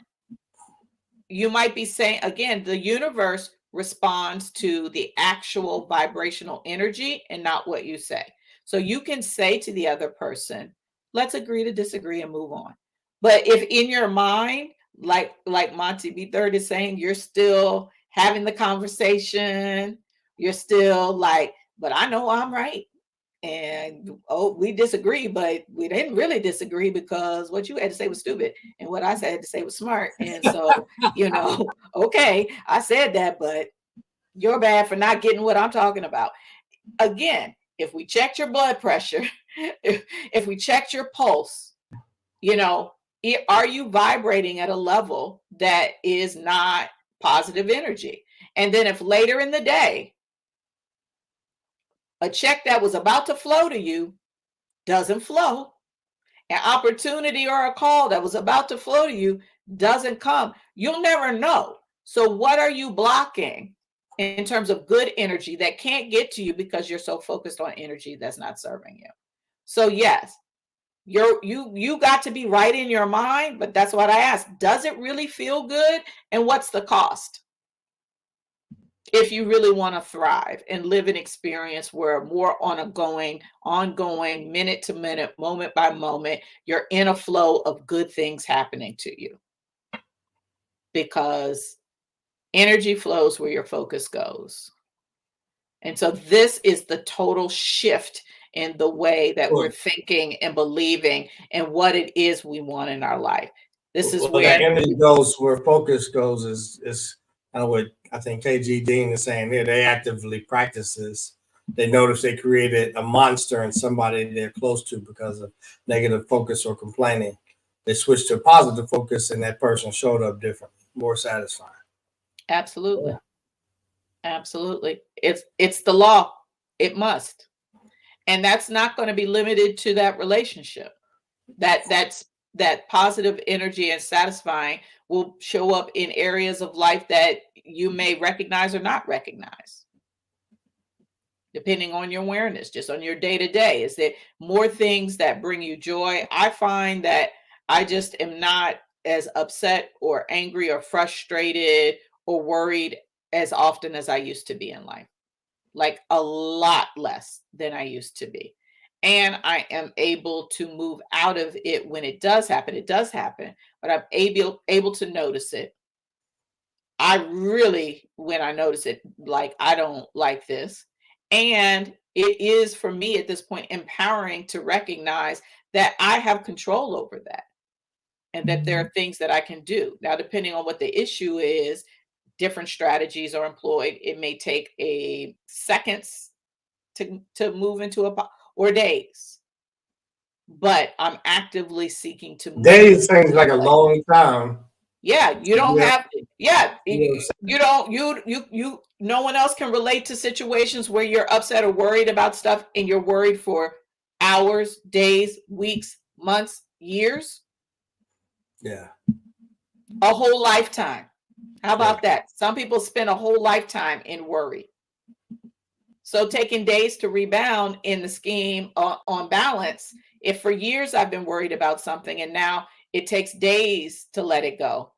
You might be saying, again, the universe responds to the actual vibrational energy and not what you say. So you can say to the other person, let's agree to disagree and move on. But if in your mind, like Monty B. Third is saying, you're still having the conversation, you're still like, but I know I'm right. And we disagree, but we didn't really disagree because what you had to say was stupid and what I said to say was smart. And so, okay, I said that, but You're bad for not getting what I'm talking about. Again, if we checked your blood pressure, if we checked your pulse, are you vibrating at a level that is not positive energy? And then if later in the day, a check that was about to flow to you doesn't flow, an opportunity or a call that was about to flow to you doesn't come, you'll never know. So what are you blocking in terms of good energy that can't get to you because you're so focused on energy that's not serving you? So yes, you got to be right in your mind, but that's what I asked. Does it really feel good? And what's the cost? If you really want to thrive and live an experience where more ongoing, minute to minute, moment by moment, you're in a flow of good things happening to you. Because energy flows where your focus goes. And so this is the total shift in the way that we're thinking and believing and what it is we want in our life. This is where that energy goes, where focus goes, is kind of what I think KG Dean is saying here. They actively practice this. They notice they created a monster in somebody they're close to because of negative focus or complaining. They switched to a positive focus, and that person showed up differently, more satisfying. Absolutely. Yeah. Absolutely. It's the law. It must. And that's not going to be limited to that relationship. That positive energy and satisfying will show up in areas of life that you may recognize or not recognize, depending on your awareness, just on your day-to-day. Is there more things that bring you joy? I find that I just am not as upset or angry or frustrated or worried as often as I used to be in life, like a lot less than I used to be. And I am able to move out of it when it does happen. It does happen, but I'm able to notice it. I really, when I notice it, like, I don't like this. And it is, for me at this point, empowering to recognize that I have control over that and that there are things that I can do. Now, depending on what the issue is, different strategies are employed. It may take a seconds to move into or days, but I'm actively seeking to move. Days seems like a long time. Yeah, you don't have. Yeah, you don't. You. No one else can relate to situations where you're upset or worried about stuff, and you're worried for hours, days, weeks, months, years. Yeah, a whole lifetime. How about that? Some people spend a whole lifetime in worry. So taking days to rebound in the scheme on balance, if for years I've been worried about something and now it takes days to let it go,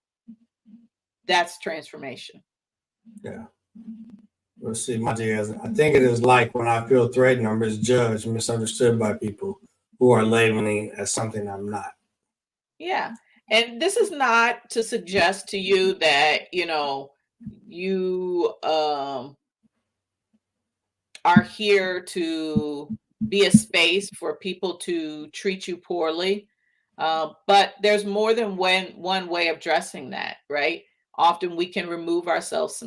that's transformation. Yeah. Let's see, my dear. I think it is like when I feel threatened or misjudged, misunderstood by people who are labeling as something I'm not. Yeah. And this is not to suggest to you that, you are here to be a space for people to treat you poorly. But there's more than one way of addressing that, right? Often we can remove ourselves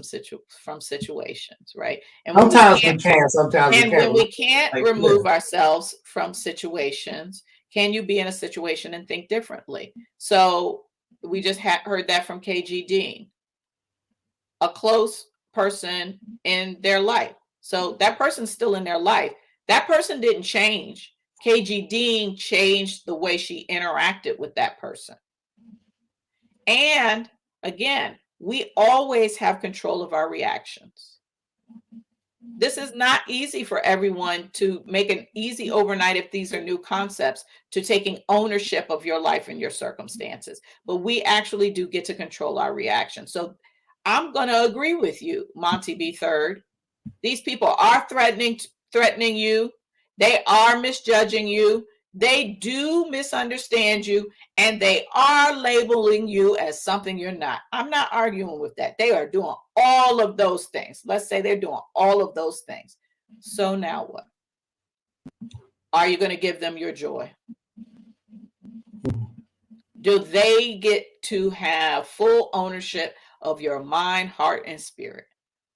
from situations, right? And sometimes we can, sometimes we can't. When we can't remove ourselves from situations, can you be in a situation and think differently? So we just heard that from KG Dean, a close person in their life. So that person's still in their life. That person didn't change. KG Dean changed the way she interacted with that person. And again, we always have control of our reactions. This is not easy for everyone to make an easy overnight if these are new concepts to taking ownership of your life and your circumstances. But we actually do get to control our reactions. So I'm going to agree with you, Monty B. Third. These people are threatening you. They are misjudging you. They do misunderstand you, and they are labeling you as something you're not. I'm not arguing with that. They are doing all of those things. Let's say they're doing all of those things. So now what? Are you going to give them your joy? Do they get to have full ownership of your mind, heart, and spirit?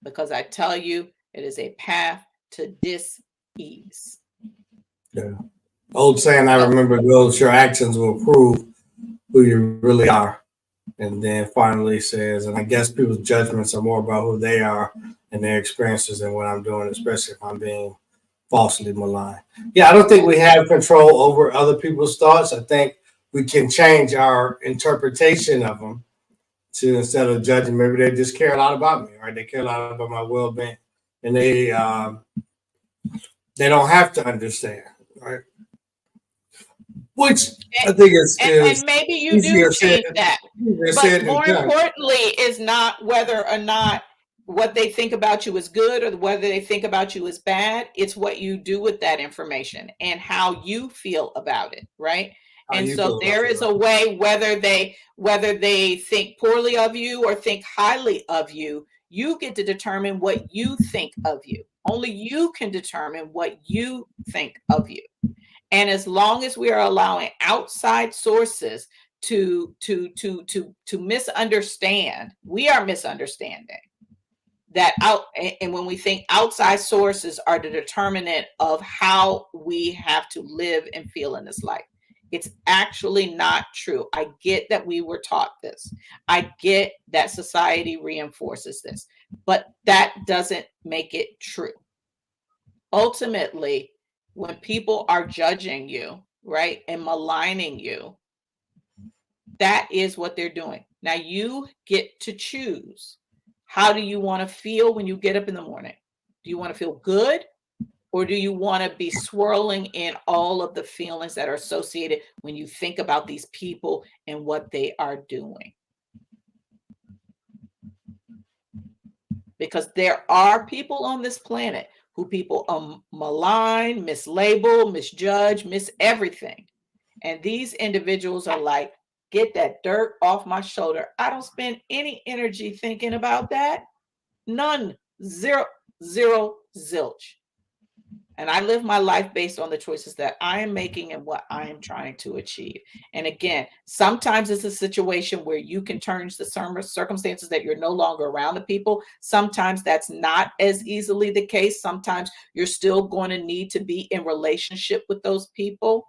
because I tell you, it is a path to dis-ease. Yeah. Old saying I remember goes, your actions will prove who you really are. And then finally says, and I guess people's judgments are more about who they are and their experiences than what I'm doing, especially if I'm being falsely maligned. Yeah, I don't think we have control over other people's thoughts. I think we can change our interpretation of them to, instead of judging, maybe they just care a lot about me, right? They care a lot about my well-being, and they don't have to understand, right? Which I think is And maybe you do easier said change that. But than more done. importantly is not whether or not what they think about you is good or whether they think about you is bad. It's what you do with that information and how you feel about it, right? How And you so feel about there is a way, whether they think poorly of you or think highly of you, you get to determine what you think of you. Only you can determine what you think of you. And as long as we are allowing outside sources to misunderstand, we are misunderstanding that out. And when we think outside sources are the determinant of how we have to live and feel in this life, it's actually not true. I get that we were taught this. I get that society reinforces this, but that doesn't make it true. Ultimately, when people are judging you, right, and maligning you, that is what they're doing. Now you get to choose. How do you want to feel when you get up in the morning? Do you want to feel good? Or do you want to be swirling in all of the feelings that are associated when you think about these people and what they are doing? Because there are people on this planet who people malign, mislabel, misjudge, miss everything. And these individuals are like, get that dirt off my shoulder. I don't spend any energy thinking about that. None. Zero, zero, zilch. And I live my life based on the choices that I am making and what I am trying to achieve. And again, sometimes it's a situation where you can turn the circumstances that you're no longer around the people. Sometimes that's not as easily the case. Sometimes you're still going to need to be in relationship with those people,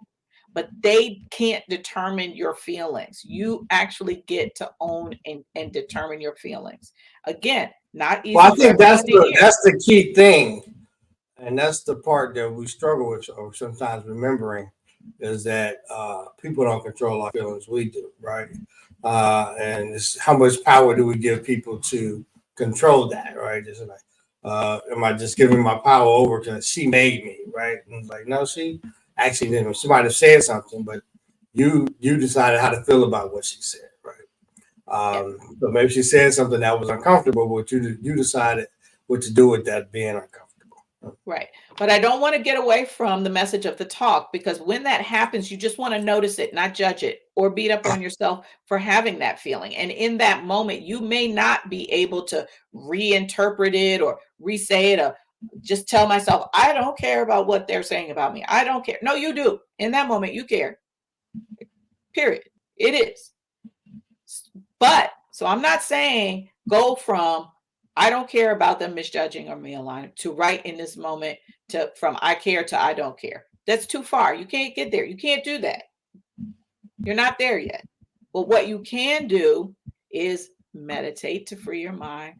but they can't determine your feelings. You actually get to own and determine your feelings. Again, not easy Well, I for think everyone to hear. that's the key thing, and that's the part that we struggle with, or sometimes remembering, is that people don't control our feelings. We do, right? And it's how much power do we give people to control that, right? It's like, am I just giving my power over because she made me, right? And it's like, no, she actually didn't. She might have said something, but you decided how to feel about what she said, right? Yeah. So maybe she said something that was uncomfortable, but you decided what to do with that being uncomfortable. Right. But I don't want to get away from the message of the talk, because when that happens, you just want to notice it, not judge it or beat up on yourself for having that feeling. And in that moment, you may not be able to reinterpret it or re-say it, or just tell myself, I don't care about what they're saying about me. I don't care. No, you do. In that moment, you care. Period. It is. But so I'm not saying go from I don't care about them misjudging or me aligning to right in this moment to from I care to I don't care. That's too far. You can't get there. You can't do that. You're not there yet. But what you can do is meditate to free your mind,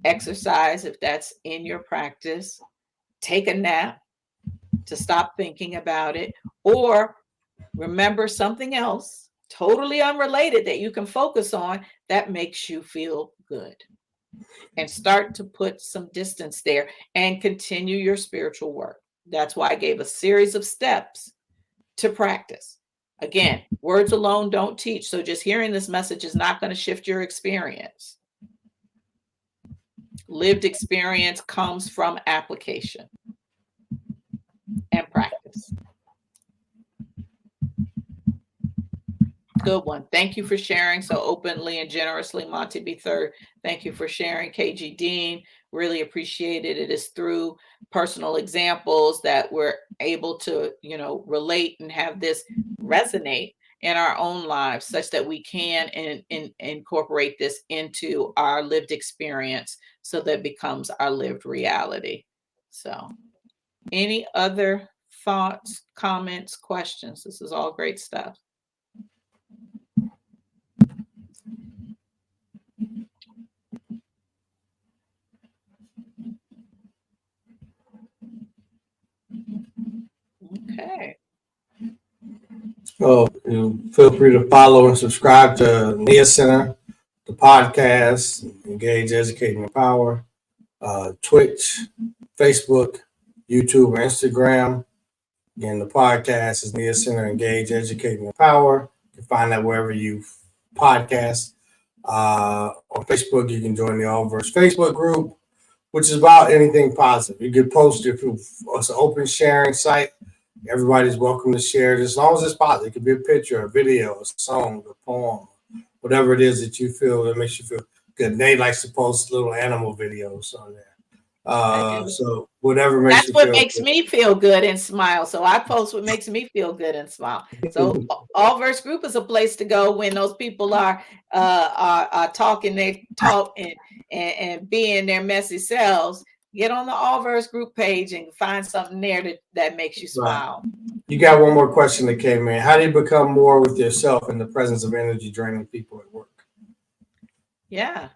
exercise if that's in your practice, take a nap to stop thinking about it, or remember something else totally unrelated that you can focus on that makes you feel good, and start to put some distance there and continue your spiritual work. That's why I gave a series of steps to practice. Again, words alone don't teach. So just hearing this message is not going to shift your experience. Lived experience comes from application and practice. Good one. Thank you for sharing so openly and generously, Monty B. Third. Thank you for sharing, KG Dean. Really appreciate it. It is through personal examples that we're able to, relate and have this resonate. in our own lives such that we can incorporate this into our lived experience so that it becomes our lived reality. So, any other thoughts, comments, questions? This is all great stuff. Okay. So feel free to follow and subscribe to Niyah Center, the podcast, Engage, Educate, and Empower, Twitch, Facebook, YouTube, or Instagram. Again, the podcast is Niyah Center, Engage, Educate, and Empower. You can find that wherever you podcast. On Facebook, you can join the Allverse Facebook group, which is about anything positive. You can post it's an open sharing site. Everybody's welcome to share it as long as it's positive. It could be a picture, a video, a song, a poem, whatever it is that you feel that makes you feel good. Nate likes to post little animal videos on there. So whatever makes That's you what feel makes good. me feel good and smile. So I post what makes me feel good and smile. So Allverse Group is a place to go when those people are talking their talk and being their messy selves. Get on the Allverse Group page and find something there that makes you smile. Right. You got one more question that came in. How do you become more with yourself in the presence of energy draining people at work? Yeah.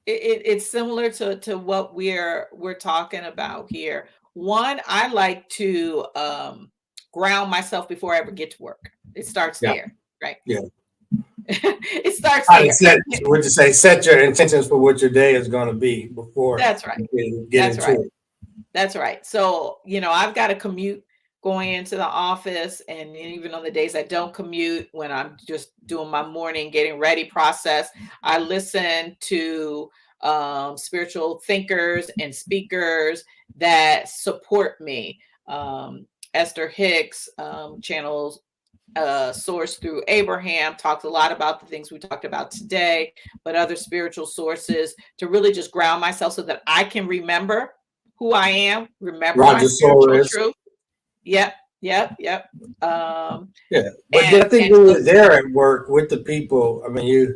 It's similar to what we're talking about here. One, I like to ground myself before I ever get to work. It starts there, right? Yeah. It starts there. Would you say set your intentions for what your day is going to be before? That's right. Get into it. That's right. So, I've got a commute going into the office, and even on the days I don't commute, when I'm just doing my morning getting ready process, I listen to spiritual thinkers and speakers that support me. Esther Hicks channels source through Abraham talks a lot about the things we talked about today, but other spiritual sources to really just ground myself so that I can remember who I am, remember my spiritual truth. Yep. But I think when you're there at work with the people, I mean,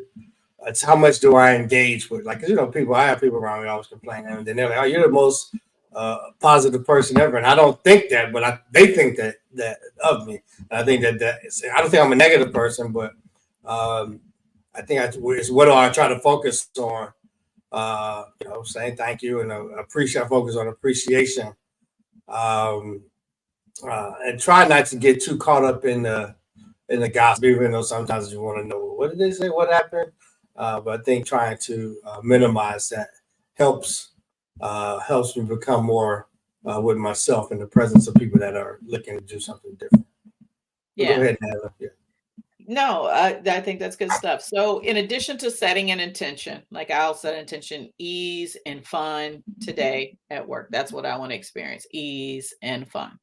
it's how much do I engage with? Like, I have people around me always complaining, and then they're like, "Oh, you're the most positive person ever," and I don't think that, but they think that of me. And I think that I don't think I'm a negative person, but I think it's what do I try to focus on? Saying thank you and I focus on appreciation, and try not to get too caught up in the gossip, even though sometimes you want to know what did they say, what happened. But I think trying to minimize that helps me become more with myself in the presence of people that are looking to do something different. Yeah. Go ahead, Niyah. Yeah. No, I think that's good stuff. So in addition to setting an intention, like I'll set an intention, ease and fun today at work. That's what I want to experience, ease and fun.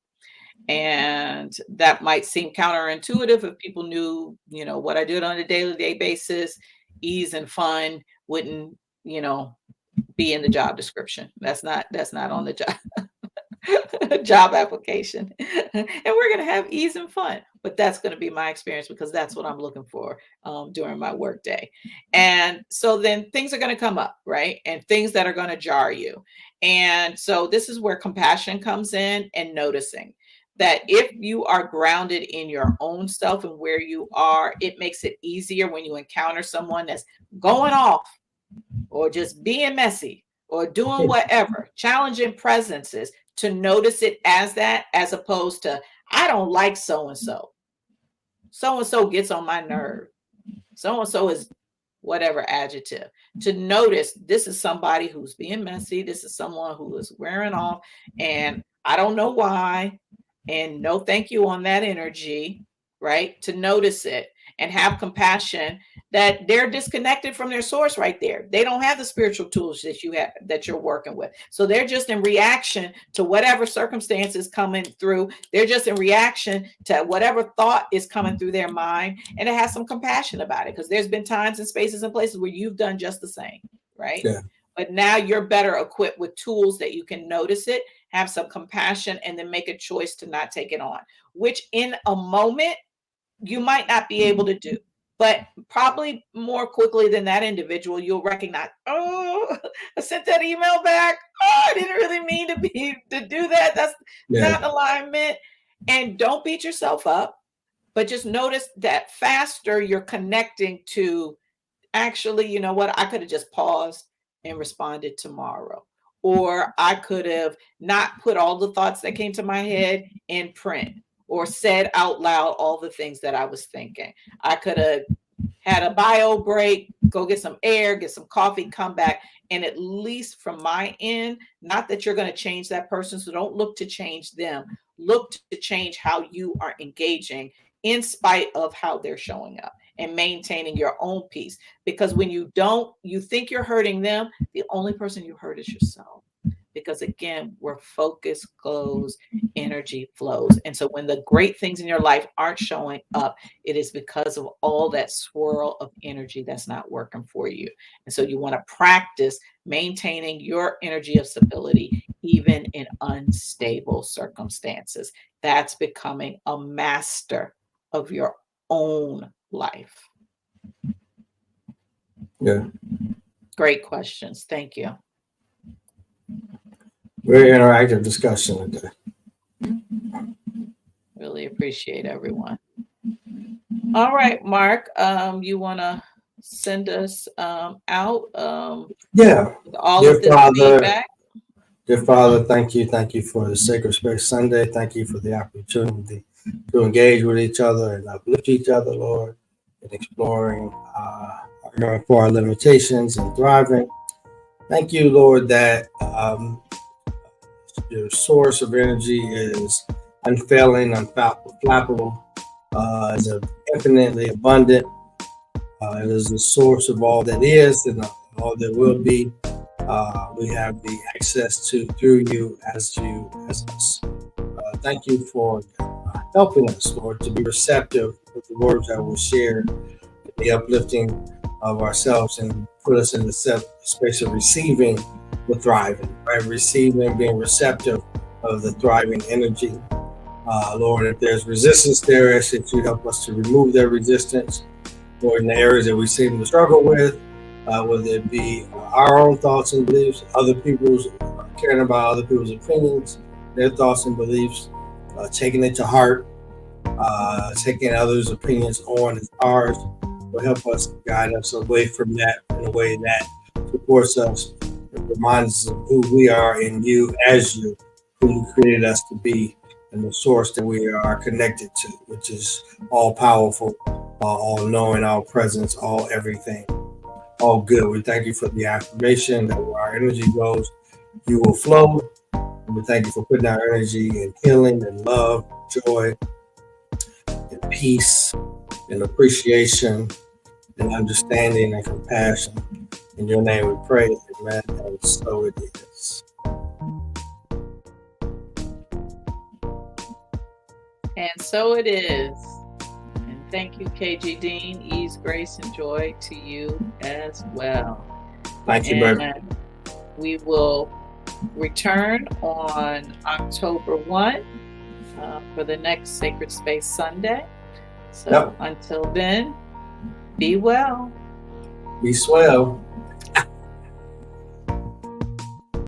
And that might seem counterintuitive if people knew, what I did on a daily basis. Ease and fun wouldn't, be in the job description. That's not on the job application. And we're going to have ease and fun, but that's going to be my experience because that's what I'm looking for during my work day. And so then things are going to come up, right? And things that are going to jar you. And so this is where compassion comes in and noticing that if you are grounded in your own self and where you are, it makes it easier when you encounter someone that's going off or just being messy or doing whatever, challenging presences, to notice it as that, as opposed to, I don't like so-and-so. So-and-so gets on my nerve. So-and-so is whatever adjective. To notice this is somebody who's being messy. This is someone who is wearing off and I don't know why. And no thank you on that energy, right? To notice it and have compassion that they're disconnected from their source right there. They don't have the spiritual tools that you have, that you're working with. So they're just in reaction to whatever circumstances coming through. They're just in reaction to whatever thought is coming through their mind, and it has some compassion about it because there's been times and spaces and places where you've done just the same, right? Yeah. But now you're better equipped with tools that you can notice it, have some compassion, and then make a choice to not take it on, which in a moment you might not be able to do. But probably more quickly than that individual, you'll recognize, oh, I sent that email back. Oh, I didn't really mean to do that. That's not alignment. And don't beat yourself up, but just notice that faster you're connecting to, actually, you know what, I could have just paused and responded tomorrow. Or I could have not put all the thoughts that came to my head in print, or said out loud all the things that I was thinking. I could have had a bio break, go get some air, get some coffee, come back. And at least from my end, not that you're going to change that person, so don't look to change them. Look to change how you are engaging in spite of how they're showing up, and maintaining your own peace. Because when you don't, you think you're hurting them, the only person you hurt is yourself. Because again, where focus goes, energy flows. And so when the great things in your life aren't showing up, it is because of all that swirl of energy that's not working for you. And so you want to practice maintaining your energy of stability, even in unstable circumstances. That's becoming a master of your own life. Yeah. Great questions. Thank you. Very interactive discussion today. Really appreciate everyone. All right, Mark, you want to send us out? Yeah. All Dear of this Father, feedback. Dear Father, thank you for the Sacred Space Sunday. Thank you for the opportunity to engage with each other and uplift each other, Lord, and exploring for our limitations and thriving. Thank you, Lord, that your source of energy is unfailing, unflappable, is infinitely abundant. It is the source of all that is and all that will be. We have the access to through you as us. Thank you for helping us, Lord, to be receptive with the words that were shared, the uplifting of ourselves, and put us in the space of receiving the thriving, right? Receiving, being receptive of the thriving energy. Lord, if there's resistance there, I ask that you help us to remove that resistance, Lord, in the areas that we seem to struggle with, whether it be our own thoughts and beliefs, other people's, caring about other people's opinions, their thoughts and beliefs, taking it to heart, taking others' opinions on as ours, will help us guide us away from that in a way that supports us, and reminds us of who we are in you as you, who you created us to be, and the source that we are connected to, which is all powerful, all knowing, all presence, all everything, all good. We thank you for the affirmation that where our energy goes, you will flow. And we thank you for putting our energy in healing and love, joy, and peace, and appreciation, and understanding and compassion. In your name we pray, amen, and so it is. And so it is. And thank you, KG Dean. Ease, grace, and joy to you as well. Thank you, baby. We will return on October 1 for the next Sacred Space Sunday. So until then, be well. Be swell.